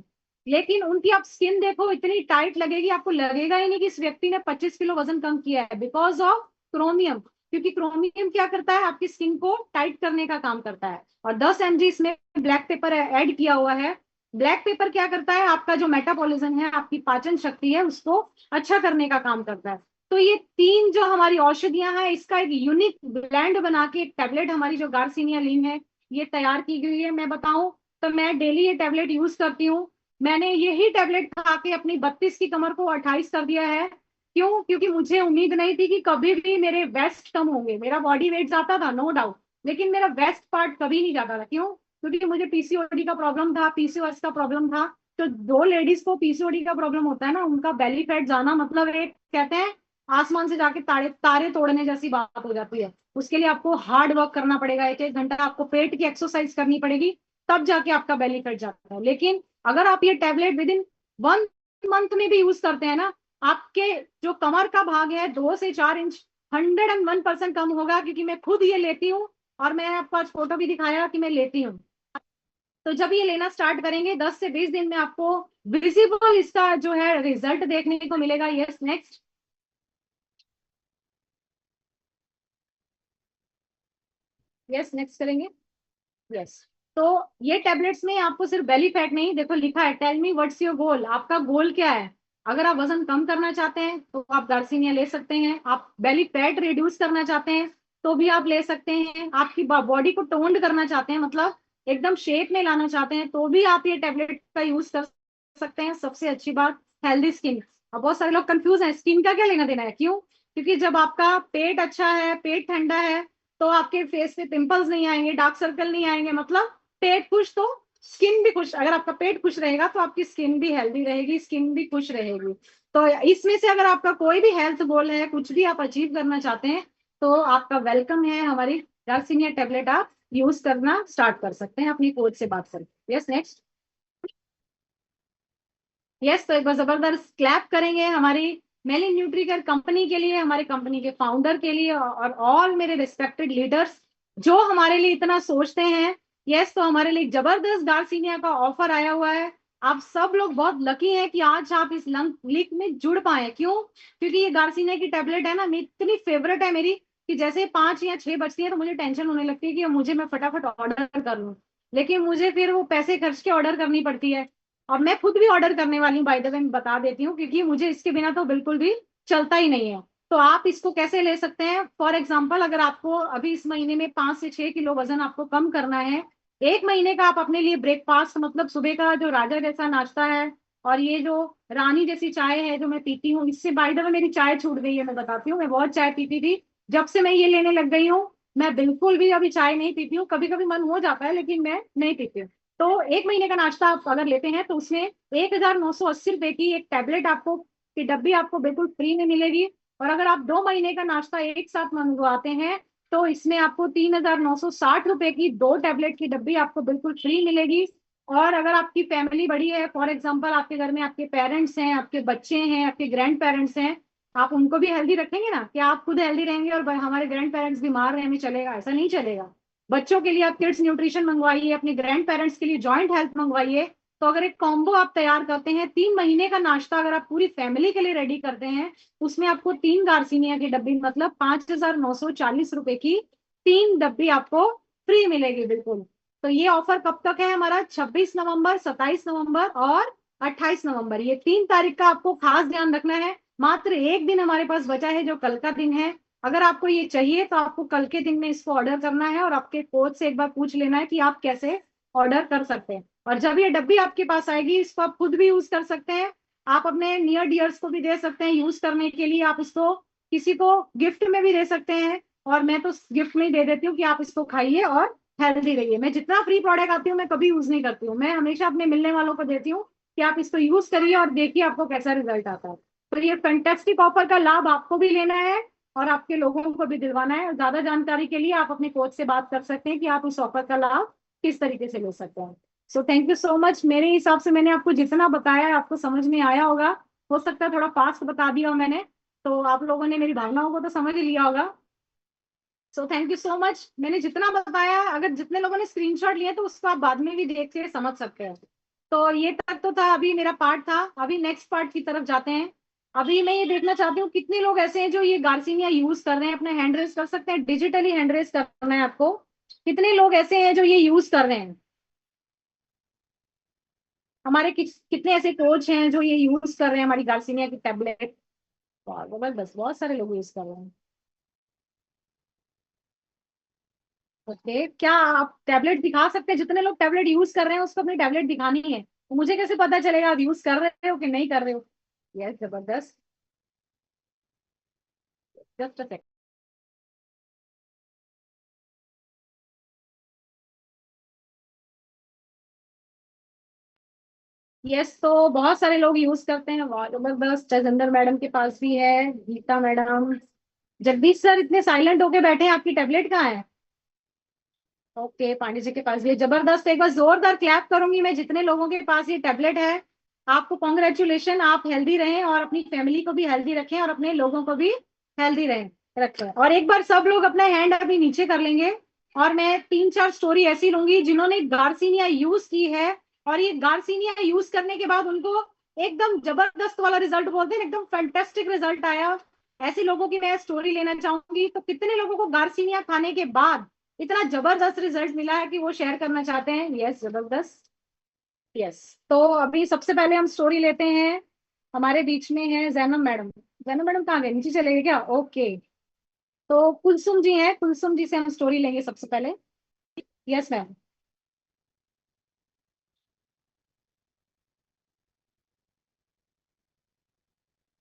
S2: लेकिन उनकी आप स्किन देखो, इतनी टाइट लगेगी, आपको लगेगा ही नहीं कि इस व्यक्ति ने 25 किलो वजन कम किया है, बिकॉज ऑफ क्रोमियम। क्योंकि क्रोमियम क्या करता है? आपकी स्किन को टाइट करने का काम करता है। और 10 mg इसमें ब्लैक पेपर ऐड किया हुआ है। ब्लैक पेपर क्या करता है? आपका जो मेटाबॉलिज्म है, आपकी पाचन शक्ति है, उसको अच्छा करने का काम करता है। तो ये तीन जो हमारी औषधियां हैं, इसका एक यूनिक ब्लेंड बना के एक टैबलेट हमारी जो गार्सिनिया लीन है, ये तैयार की गई है। मैं बताऊं तो मैं डेली ये टैबलेट यूज करती हूँ। मैंने यही टैबलेट खा के अपनी 32 की कमर को 28 कर दिया है। क्यों? क्योंकि मुझे उम्मीद नहीं थी कि कभी भी मेरे वेस्ट कम होंगे। मेरा बॉडी वेट जाता था, नो डाउट, लेकिन मेरा वेस्ट पार्ट कभी नहीं जाता था। क्यों? क्योंकि मुझे पीसीओडी का प्रॉब्लम था, पीसीओएस का प्रॉब्लम था। तो दो लेडीज को पीसीओडी का प्रॉब्लम होता है ना, उनका बेली फैट जाना मतलब एक, कहते हैं, आसमान से जाके तारे तारे तोड़ने जैसी बात हो जाती है। उसके लिए आपको हार्ड वर्क करना पड़ेगा, 1-1 घंटा आपको पेट की एक्सरसाइज करनी पड़ेगी, तब जाके आपका बेली फैट जाता है। लेकिन अगर आप ये टैबलेट विद इन 1 मंथ में भी यूज करते हैं ना, आपके जो कमर का भाग है 2 से 4 इंच 101% कम होगा। क्योंकि मैं खुद ये लेती हूँ, और मैंने आपको आज फोटो भी दिखाया कि मैं लेती हूँ। तो जब ये लेना स्टार्ट करेंगे 10 से 20 दिन में आपको विजिबल इसका जो है रिजल्ट देखने को मिलेगा। Yes, next. यस, नेक्स्ट करेंगे। यस, तो ये टैबलेट्स में आपको सिर्फ बेली फैट नहीं, देखो लिखा है, tell me what's your goal, आपका गोल क्या है? अगर आप वजन कम करना चाहते हैं तो आप गार्सिनिया ले सकते हैं। आप बेली फैट रिड्यूस करना चाहते हैं तो भी आप ले सकते हैं। आपकी बॉडी को टोन्ड करना चाहते हैं, मतलब एकदम शेप में लाना चाहते हैं, तो भी आप ये टैबलेट का यूज कर सकते हैं। सबसे अच्छी बात, हेल्दी स्किन। अब बहुत सारे लोग कंफ्यूज हैं, स्किन का क्या लेना देना है? क्यों? क्योंकि जब आपका पेट अच्छा है, पेट ठंडा है, तो आपके फेस पे पिंपल्स नहीं आएंगे, डार्क सर्कल नहीं आएंगे। मतलब पेट खुश तो स्किन भी खुश। अगर आपका पेट खुश रहेगा तो आपकी स्किन भी हेल्दी रहेगी, स्किन भी खुश रहेगी। तो इसमें से अगर आपका कोई भी हेल्थ गोल है, कुछ भी आप अचीव करना चाहते हैं, तो आपका वेलकम है। हमारी गार्सिनिया टेबलेट आप यूज करना स्टार्ट कर सकते हैं अपनी कोच से बात करके। Yes, next. यस, तो एक बार जबरदस्त क्लैप करेंगे हमारी मेलिन न्यूट्रीकेयर कंपनी के लिए, हमारे कंपनी के फाउंडर के लिए, और ऑल मेरे रिस्पेक्टेड लीडर्स जो हमारे लिए इतना सोचते हैं। यस, तो हमारे लिए जबरदस्त गार्सिनिया का ऑफर आया हुआ है। आप सब लोग बहुत लकी हैं कि आज आप इस लिंक में जुड़ पाए। क्यों? क्योंकि ये गार्सिनिया की टेबलेट है ना, इतनी फेवरेट है मेरी कि जैसे 5 या 6 बजती है तो मुझे टेंशन होने लगती है कि मैं फटाफट ऑर्डर कर लूँ। लेकिन मुझे फिर वो पैसे खर्च के ऑर्डर करनी पड़ती है। और मैं खुद भी ऑर्डर करने वाली हूँ, बाय द वे, मैं बता देती हूँ, क्योंकि मुझे इसके बिना तो बिल्कुल भी चलता ही नहीं है। तो आप इसको कैसे ले सकते हैं? फॉर एग्जाम्पल, अगर आपको अभी इस महीने में 5 से 6 किलो वजन आपको कम करना है, 1 महीने का आप अपने लिए ब्रेकफास्ट, मतलब सुबह का जो राजा जैसा नाश्ता है, और ये जो रानी जैसी चाय है जो मैं पीती हूँ, इससे बाय द वे मेरी चाय छूट गई है। मैं बताती हूँ, मैं बहुत चाय पीती थी, जब से मैं ये लेने लग गई हूँ मैं बिल्कुल भी अभी चाय नहीं पीती हूँ। कभी कभी मन हो जाता है, लेकिन मैं नहीं पीती हूँ। तो 1 महीने का नाश्ता आप अगर लेते हैं तो उसमें 1980 रुपए की एक टैबलेट आपको, की डब्बी आपको बिल्कुल फ्री में मिलेगी। और अगर आप 2 महीने का नाश्ता एक साथ मंगवाते हैं तो इसमें आपको 3,960 रुपए की 2 टैबलेट की डब्बी आपको बिल्कुल फ्री मिलेगी। और अगर आपकी फैमिली बड़ी है, फॉर एग्जाम्पल आपके घर में आपके पेरेंट्स हैं, आपके बच्चे हैं, आपके ग्रैंड पेरेंट्स हैं, आप उनको भी हेल्दी रखेंगे ना, कि आप खुद हेल्दी रहेंगे और हमारे ग्रैंड पेरेंट्स बीमार रहने चलेगा, ऐसा नहीं चलेगा। बच्चों के लिए आप किड्स न्यूट्रिशन मंगवाइए, अपने ग्रैंड पेरेंट्स के लिए जॉइंट हेल्थ मंगवाइए। तो अगर एक कॉम्बो आप तैयार करते हैं, 3 महीने का नाश्ता अगर आप पूरी फैमिली के लिए रेडी करते हैं, उसमें आपको 3 गार्सिनिया की डब्बी मतलब 5,940 रुपए की 3 डब्बी आपको फ्री मिलेगी बिल्कुल। तो ये ऑफर कब तक है हमारा? 26 नवंबर, 27 नवंबर और 28 नवंबर, ये 3 तारीख का आपको खास ध्यान रखना है। मात्र एक दिन हमारे पास बचा है, जो कल का दिन है। अगर आपको ये चाहिए तो आपको कल के दिन में इसको ऑर्डर करना है और आपके कोच से एक बार पूछ लेना है कि आप कैसे ऑर्डर कर सकते हैं। और जब ये डब्बी आपके पास आएगी, इसको आप खुद भी यूज कर सकते हैं, आप अपने नियर डियर्स को भी दे सकते हैं यूज करने के लिए। आप इसको किसी को गिफ्ट में भी दे सकते हैं, और मैं तो गिफ्ट में ही दे देती हूँ कि आप इसको खाइए और हेल्दी रहिए। मैं जितना फ्री प्रोडक्ट आती हूँ मैं कभी यूज नहीं करती हूँ, मैं हमेशा अपने मिलने वालों को देती हूँ कि आप इसको यूज करिए और देखिए आपको कैसा रिजल्ट आता है। तो ये फैंटेस्टिक ऑफर का लाभ आपको भी लेना है और आपके लोगों को भी दिलवाना है। ज्यादा जानकारी के लिए आप अपने कोच से बात कर सकते हैं कि आप इस ऑफर का लाभ किस तरीके से ले सकते हैं। So thank you so much. मेरे हिसाब से मैंने आपको जितना बताया है आपको समझ में आया होगा। हो सकता है थोड़ा फास्ट बता दिया हो मैंने, तो आप लोगों ने मेरी भावनाओं को तो समझ ही लिया होगा। So thank you so much. मैंने जितना बताया, अगर जितने लोगों ने स्क्रीनशॉट लिए तो उसको आप बाद में भी देख के समझ सकते हैं। तो ये तक तो था, अभी मेरा पार्ट था। अभी नेक्स्ट पार्ट की तरफ जाते हैं। अभी मैं ये देखना चाहती हूँ कितने लोग ऐसे हैं जो ये गार्सिनिया यूज कर रहे हैं। अपने हैंड रेस कर सकते हैं, डिजिटली हैंड रेस करना है आपको। कितने लोग ऐसे हैं जो ये यूज कर रहे हैं? हमारे कितने ऐसे कोच हैं जो ये यूज कर रहे हैं हमारी गार्सिनिया की टैबलेट? बस बहुत सारे लोग यूज कर रहे हैं। ओके, क्या आप टैबलेट दिखा सकते हैं? जितने लोग टैबलेट यूज कर रहे हैं उसको अपनी टैबलेट दिखानी है, तो मुझे कैसे पता चलेगा आप यूज कर रहे हो कि नहीं कर रहे हो? यस, जबरदस्त। जस्ट अ यस, तो बहुत सारे लोग यूज करते हैं। वाह जबरदस्त। तेजिंदर मैडम के पास भी है, गीता मैडम। जगदीश सर इतने साइलेंट होके बैठे हैं, आपकी टैबलेट कहाँ है? ओके, पांडे जी के पास भी है, जबरदस्त। एक बार जोरदार क्लैप करूंगी मैं जितने लोगों के पास ये टैबलेट है। आपको कॉन्ग्रेचुलेशन, आप हेल्दी रहें और अपनी फैमिली को भी हेल्दी रखें और अपने लोगों को भी हेल्दी रहें रखें। और एक बार सब लोग अपना हैंड अभी नीचे कर लेंगे, और मैं 3-4 स्टोरी ऐसी लूंगी जिन्होंने गार्सिनिया यूज की है, और ये गार्सिनिया यूज करने के बाद उनको एकदम जबरदस्त वाला रिजल्ट बोलते हैं, एकदम फैंटेस्टिक रिजल्ट आया। ऐसे लोगों की मैं स्टोरी लेना चाहूंगी। तो कितने लोगों को गार्सिनिया खाने के बाद इतना जबरदस्त रिजल्ट मिला है कि वो शेयर करना चाहते हैं? यस, जबरदस्त। यस, तो अभी सबसे पहले हम स्टोरी लेते हैं। हमारे बीच में है जैनब मैडम। जैनब मैडम कहाँ गए, नीचे चले गए क्या? ओके, तो कुलसुम जी हैं, कुलसुम जी से हम स्टोरी लेंगे सबसे पहले। Yes ma'am.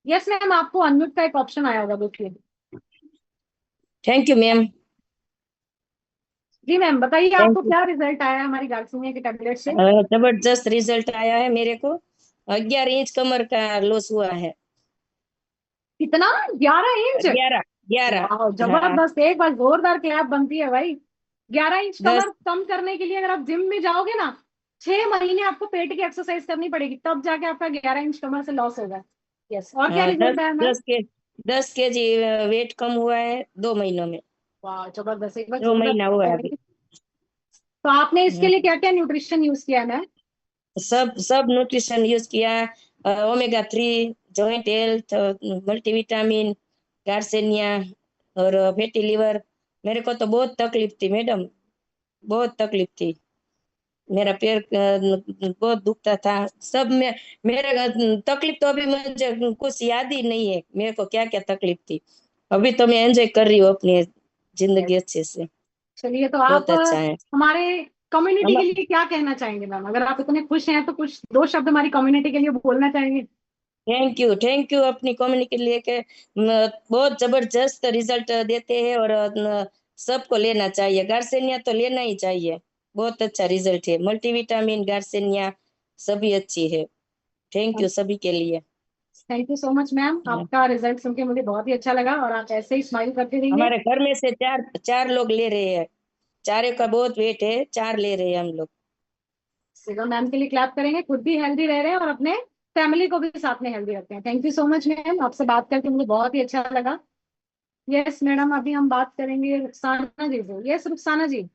S2: यस मैम, आपको अनम्यूट का एक ऑप्शन आया होगा, देखिए।
S4: Thank you ma'am.
S2: जी मैम, बताइए
S4: थैंक
S2: आपको
S4: यू।
S2: क्या रिजल्ट आया हमारी गार्सिनिया की टैबलेट से?
S4: जबरदस्त रिजल्ट आया है मेरे को। 11 इंच कमर का लॉस हुआ है।
S2: कितना? 11 इंच?
S4: 11 11।
S2: वाह
S4: हाँ।
S2: जबरदस्त, एक बार जोरदार क्लैप बनती है भाई। 11 इंच
S4: दस।
S2: कमर कम करने के लिए अगर आप जिम में जाओगे ना, 6 महीने आपको पेट की एक्सरसाइज करनी पड़ेगी, तब जाके आपका 11 इंच कमर से लॉस होगा। यस, और क्या
S4: दस
S2: रिजल्ट आया मैम?
S4: 10 के 10 kg वेट कम हुआ है 2 महीनों में।
S2: वाह जबरदस्त, एक बार
S4: 2 महीना हुआ है
S2: जोरदार।
S4: अभी।
S2: तो आपने इसके
S4: हम्म,
S2: लिए क्या क्या न्यूट्रिशन यूज किया है मैम?
S4: सब सब न्यूट्रिशन यूज किया। ओमेगा 3, जॉइंट हेल्थ, मल्टीविटामिन, गार्सेनिया और फैटी लिवर। मेरे को तो बहुत तकलीफ थी मैडम, बहुत तकलीफ थी। मेरा पैर बहुत दुखता था। सब में मेरे तकलीफ तो अभी मुझे कुछ याद ही नहीं है मेरे को क्या क्या तकलीफ थी। अभी तो मैं एंजॉय कर रही हूँ अपनी
S2: Yes.
S4: जिंदगी अच्छे से।
S2: चलिए, तो आप
S4: बहुत अच्छा है।
S2: हमारे कम्युनिटी
S4: हम
S2: के लिए क्या कहना चाहेंगे मैम? अगर आप इतने खुश हैं तो कुछ 2 शब्द हमारी कम्युनिटी के लिए बोलना चाहेंगे?
S4: थैंक यू अपनी कम्युनिटी के लिए के बहुत जबरदस्त रिजल्ट देते हैं और सबको लेना चाहिए। गार्सेनिया तो लेना ही चाहिए। बहुत अच्छा रिजल्ट है। मल्टीविटामिन, गार्सेनिया सभी अच्छी है। थैंक यू सभी के लिए।
S2: Thank you so much ma'am, आपका रिजल्ट सुन के मुझे बहुत ही अच्छा लगा और आप ऐसे ही स्माइल करते रहिए।
S4: हमारे घर में से चार चार लोग ले रहे हैं, चारे का बहुत वेट है, चार ले रहे हैं हम लोग।
S2: सिगा मैम के लिए क्लैप करेंगे, खुद भी हेल्दी रह रहे हैं और अपने फैमिली को भी साथ में हेल्दी रखते हैं। Thank you so much ma'am, आपसे बात करके मुझे बहुत ही अच्छा लगा। यस मैडम, अभी हम बात करेंगे रुखसाना जी से। यस रुखसाना जी।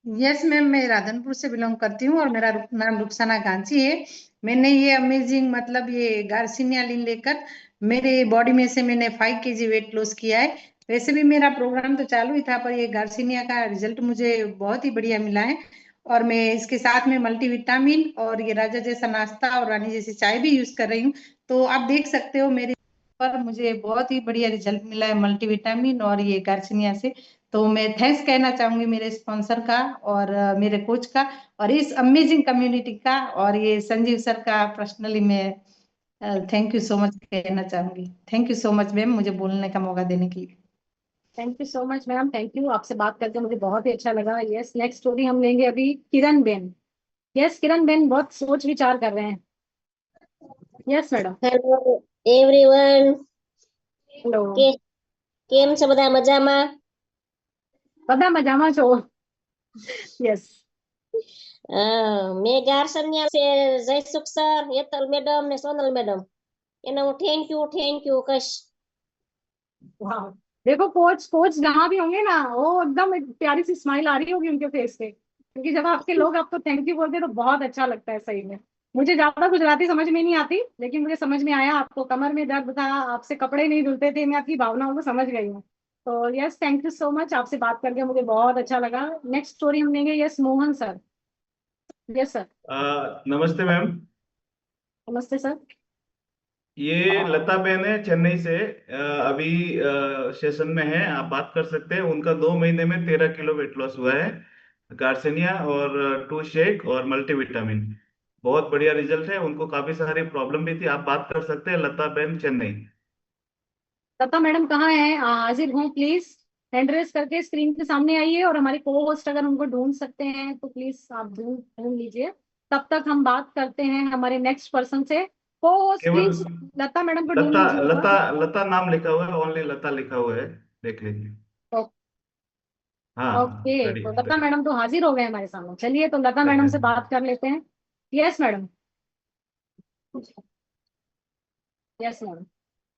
S5: यस मैम, मैं राधनपुर से बिलोंग करती हूँ और मेरा नाम रुखसाना गांची है। मैंने ये अमेजिंग मतलब ये गार्सिनियालिन लेकर मेरे बॉडी में से मैंने 5 kg वेट लॉस किया है। वैसे भी मेरा प्रोग्राम तो चालू ही था, पर ये गार्सिनिया का रिजल्ट मुझे बहुत ही बढ़िया मिला है। और मैं इसके साथ में मल्टीविटामिन और ये राजा जैसा नाश्ता और रानी जैसी चाय भी यूज कर रही हूँ। तो आप देख सकते हो मेरे पर मुझे बहुत ही बढ़िया रिजल्ट मिला है मल्टीविटामिन और ये गार्सिनिया से। तो मैं थैंक्स कहना चाहूंगी मेरे स्पॉन्सर का और मेरे कोच का और इस अमेजिंग कम्युनिटी का और ये संजीव सर का पर्सनली मैं थैंक यू सो मच कहना चाहूंगी। Thank you so much ma'am, मुझे बोलने का मौका देने के लिए।
S2: Thank you so much ma'am, thank you, आपसे बात करके मुझे बहुत ही अच्छा लगा। यस नेक्स्ट स्टोरी हम लेंगे अभी किरण बेन। यस किरण बेन बहुत सोच विचार कर रहे हैं। Yes madam.
S6: Hello everyone,
S2: hello.
S6: કે કેમ છે બધા મજામાં?
S2: બધા મજામાં છો? યસ।
S6: મેં ગાર્સનિયા છે, જયસુખ સર, હેતલ મેડમ ને સોનલ મેડમ, એને હું થેન્ક યુ કહીશ।
S2: वाह, देखो कोच कोच जहां भी होंगे ना, वो एकदम एक प्यारी सी स्माइल आ रही होगी उनके फेस पे, क्योंकि जब आपके लोग आपको थैंक यू बोलते हैं तो बहुत अच्छा लगता है सही में। मुझे ज्यादा गुजराती समझ में नहीं आती, लेकिन मुझे समझ में आया, आपको कमर में दर्द था, आपसे कपड़े नहीं धुलते थे, मैं आपकी भावनाओं को समझ गई हूँ। तो yes thank you so much, आपसे बात करके मुझे बहुत अच्छा लगा। नेक्स्ट स्टोरी हम लेंगे yes Mohan sir. Yes sir.
S7: नमस्ते मैम।
S2: नमस्ते सर।
S7: ये लता बहन है चेन्नई से। अभी सेशन में है, आप बात कर सकते हैं। उनका 2 महीने में 13 किलो वेट लॉस हुआ है। गार्सिनिया और 2 शेक और मल्टीविटामिन, बहुत बढ़िया रिजल्ट है। उनको काफी सारी प्रॉब्लम भी थी। आप बात कर सकते हैं, लता बहन चेन्नई।
S2: लता मैडम कहाँ हैं? हाजिर हूँ प्लीज। हैंड रेस करके स्क्रीन के सामने आइए और हमारे को होस्ट अगर उनको ढूंढ सकते हैं तो प्लीज आप ढूंढ ढूंढ लीजिए। तब तक हम बात करते हैं हमारे नेक्स्ट पर्सन से। को होस्ट
S7: केवल
S2: प्लीज लता मैडम को ढूंढ
S7: लता
S2: लीजिएगा।
S7: लता लता नाम लिखा हुआ है, ओनली लता लिखा हुआ है, देख लीजिए। हाँ हाँ,
S2: ओके,
S7: रेडी
S2: तो लता
S7: रेडी।
S2: मैडम तो हाजिर हो गए हमारे सामने। चलिए तो लता मैडम से बात कर लेते हैं। Yes madam. यस मैडम,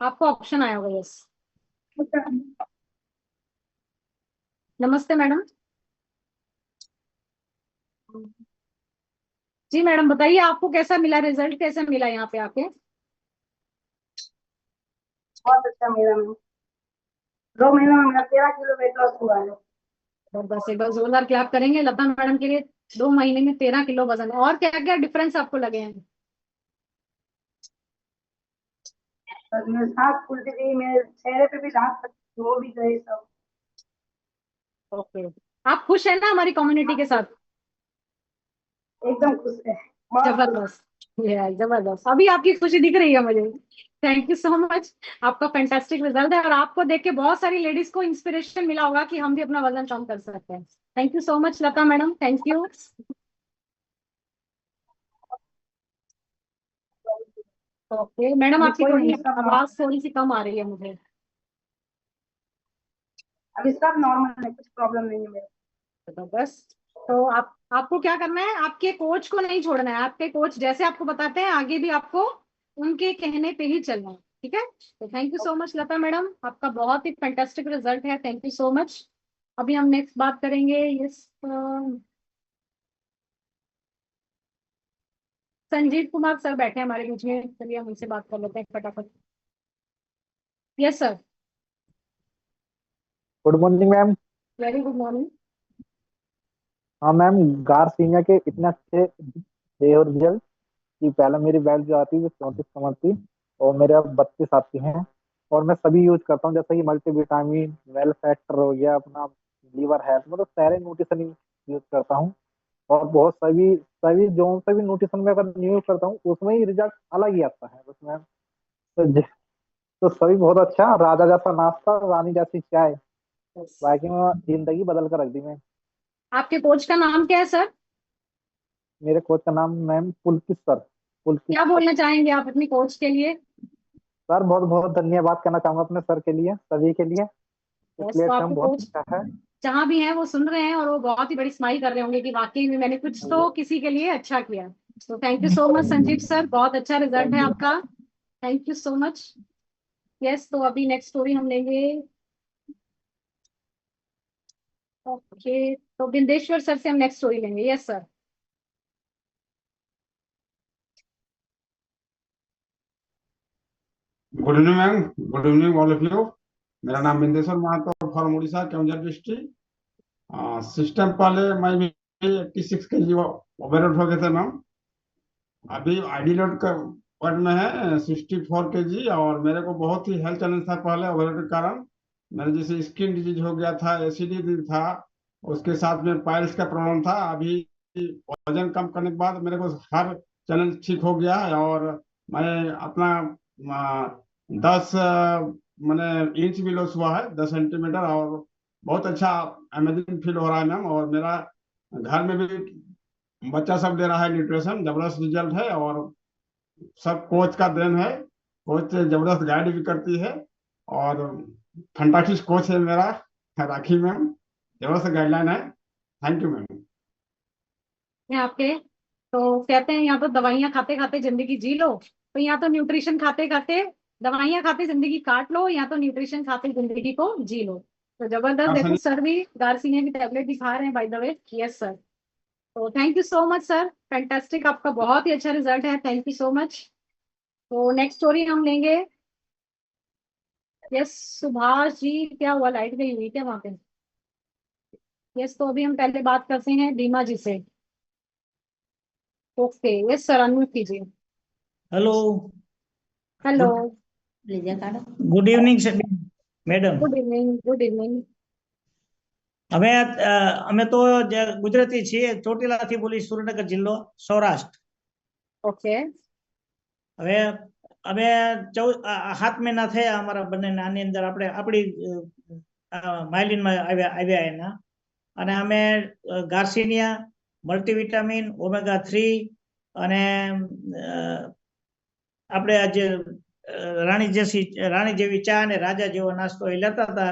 S2: आपको ऑप्शन आया होगा। यस। नमस्ते मैडम। जी मैडम बताइए, आपको कैसा मिला रिजल्ट, कैसा मिला यहाँ पे आके?
S8: बहुत अच्छा मेरा मैम, 2 महीने में मेरा 13 किलो वेट लॉस हुआ है।
S2: और बस एक बार जोरदार क्लैप करेंगे लता मैडम के लिए। 2 महीने में 13 किलो वजन। और क्या क्या डिफरेंस आपको लगे हैं?
S8: और मेरे सांस फूलती थी, मेरे चेहरे पे भी दांत वो भी गए सब।
S2: ओके, आप खुश हैं ना हमारी कम्युनिटी के साथ?
S8: एकदम खुश है, बहुत खुश।
S2: जबरदस्त। ये जबरदस्त, अभी आपकी खुशी दिख रही है मुझे। थैंक यू सो मच, आपका फैंटास्टिक रिजल्ट है और आपको देख के बहुत सारी लेडीज को इंस्पिरेशन मिला होगा कि हम भी अपना वजन कम कर सकते हैं। Thank you so much Lata madam, thank you. Okay madam,
S8: अभी
S2: आपकी
S8: कोई
S2: थोड़ी
S8: नहीं, सब नॉर्मल,
S2: आवाज थोड़ी सी कम आ रही है मुझे।
S8: अभी सब नॉर्मल है, कुछ प्रॉब्लम नहीं है मेरे।
S2: जबरदस्त। तो आप आपको क्या करना है, आपके कोच को नहीं छोड़ना है। आपके कोच जैसे आपको बताते हैं आगे भी आपको उनके कहने पे ही चलना है, ठीक है? तो thank you so much Lata madam, आपका बहुत ही फैंटास्टिक रिजल्ट है। Thank you so much. अभी हम नेक्स्ट बात करेंगे यस संजीव कुमार सर बैठे हैं हमारे बीच में। चलिए हम उनसे बात कर लेते हैं फटाफट। Yes sir.
S9: Good morning ma'am.
S2: Very good morning.
S9: हाँ मैम, गार्सिनिया के इतने अच्छे थे और रिजल्ट कि पहले मेरी बेल्ट जो आती वो 34 कमर थी और मेरे अब 32 आती हैं। और मैं सभी यूज करता हूँ, जैसे कि मल्टीविटामिन, वेल फैक्टर हो गया, अपना लीवर हेल्थ, मतलब सारे न्यूट्रिशन यूज करता हूँ। और बहुत सभी सभी जो सभी न्यूट्रिशन में अगर यूज करता हूँ उसमें ही रिजल्ट अलग ही आता है उसमें। तो सभी बहुत अच्छा, राजा जैसा नाश्ता, रानी जैसी चाय, बाकी में जिंदगी बदल कर रख दी मैं।
S2: आपके कोच का नाम क्या है सर?
S9: मेरे कोच का नाम मैम पुलकित सर, फुल।
S2: क्या बोलना चाहेंगे आप अपनी कोच के लिए?
S9: सर बहुत बहुत धन्यवाद करना चाहूंगा अपने सर के लिए, सभी के लिए।
S2: बस
S9: इसलिए
S2: तो
S9: हम
S2: आपके
S9: बहुत
S2: कोच
S9: अच्छा है।
S2: जहाँ भी हैं वो सुन रहे हैं और वो बहुत ही बड़ी स्माइल कर रहे होंगे कि वाकई में मैंने कुछ तो किसी के लिए अच्छा किया। तो thank you so much Sanjeev sir, बहुत अच्छा रिजल्ट है आपका। Thank you so much. Yes, तो अभी नेक्स्ट स्टोरी हम लेंगे। ओके, तो बिंदेश्वर सर से हम नेक्स्ट स्टोरी लेंगे। Yes sir.
S10: Good evening ma'am, good evening all of you. मेरा नाम Bindeshwar Mahato from Orissa, Keonjhar district. System पहले मैं भी 86 के जी ओवरवेट हो गए थे मैम। अभी आईडी लोड पर में है 64 के जी, और मेरे को बहुत ही हेल्थ चैलेंज था पहले ओवरवेट के कारण। मेरे जैसे स्किन डिजीज हो गया था, एसिडिटी था, उसके साथ में पाइल्स का प्रॉब्लम था। अभी वजन कम करने के बाद मेरे को हर चैलेंज ठीक हो गया है, और मैं अपना 10 मैंने इंच भी लॉस हुआ है, 10 सेंटीमीटर, और बहुत अच्छा अमेजिंग फील हो रहा है मैम। और मेरा घर में भी बच्चा सब दे रहा है न्यूट्रिशन, जबरदस्त रिजल्ट है, और सब कोच का देन है। कोच जबरदस्त गाइड भी करती है, और फंटास्टिक कोच है मेरा राखी मैम, जबरदस्त गाइडलाइन है। Thank you ma'am.
S2: यहाँ आपके तो कहते हैं यहाँ तो दवाइयाँ खाते खाते जिंदगी जी लो, तो यहाँ तो न्यूट्रिशन खाते खाते दवाइयाँ खाते जिंदगी काट लो, यहाँ तो न्यूट्रिशन खाते जिंदगी को जी लो। तो जबरदस्त, देखो सर भी गार्सिनिया की टैबलेट भी खा रहे हैं by the way. Yes sir. तो thank you so much sir, fantastic, आपका बहुत ही अच्छा रिजल्ट है। Thank you so much. तो नेक्स्ट स्टोरी हम लेंगे। यस सुभाष जी, क्या हुआ, लाइट गई हुई क्या वहां पे? यस, तो अभी हम पहले बात करते हैं बीमा जी से। ओके, यस सर, अनम्यूट कीजिए।
S11: Hello,
S2: hello.
S11: Good evening madam.
S2: Good evening, good evening.
S11: અમે અમે તો ગુજરાતી છીએ, ચોટીલાથી બોલી, સુરેન્દ્રનગર જિલ્લો, સૌરાષ્ટ્ર.
S2: ઓકે.
S11: હવે અમે 7 મહિના થયા અમારા બંનેના આની અંદર આપણે આપણી માઇલિનમાં આવ્યા એના, અને અમે ગાર્સિનિયા મલ્ટીવિટામિન ઓમેગા 3 અને આપણે આજે રાણી જેવી ચા અને રાજા જેવો નાસ્તો એ લેતા હતા.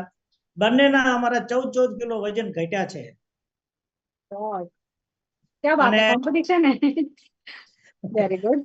S11: બંનેના અમારા 14 કિલો વજન ઘટ્યા છે.
S2: क्या बात है,
S11: અને
S2: कंपटीशन है। Very good.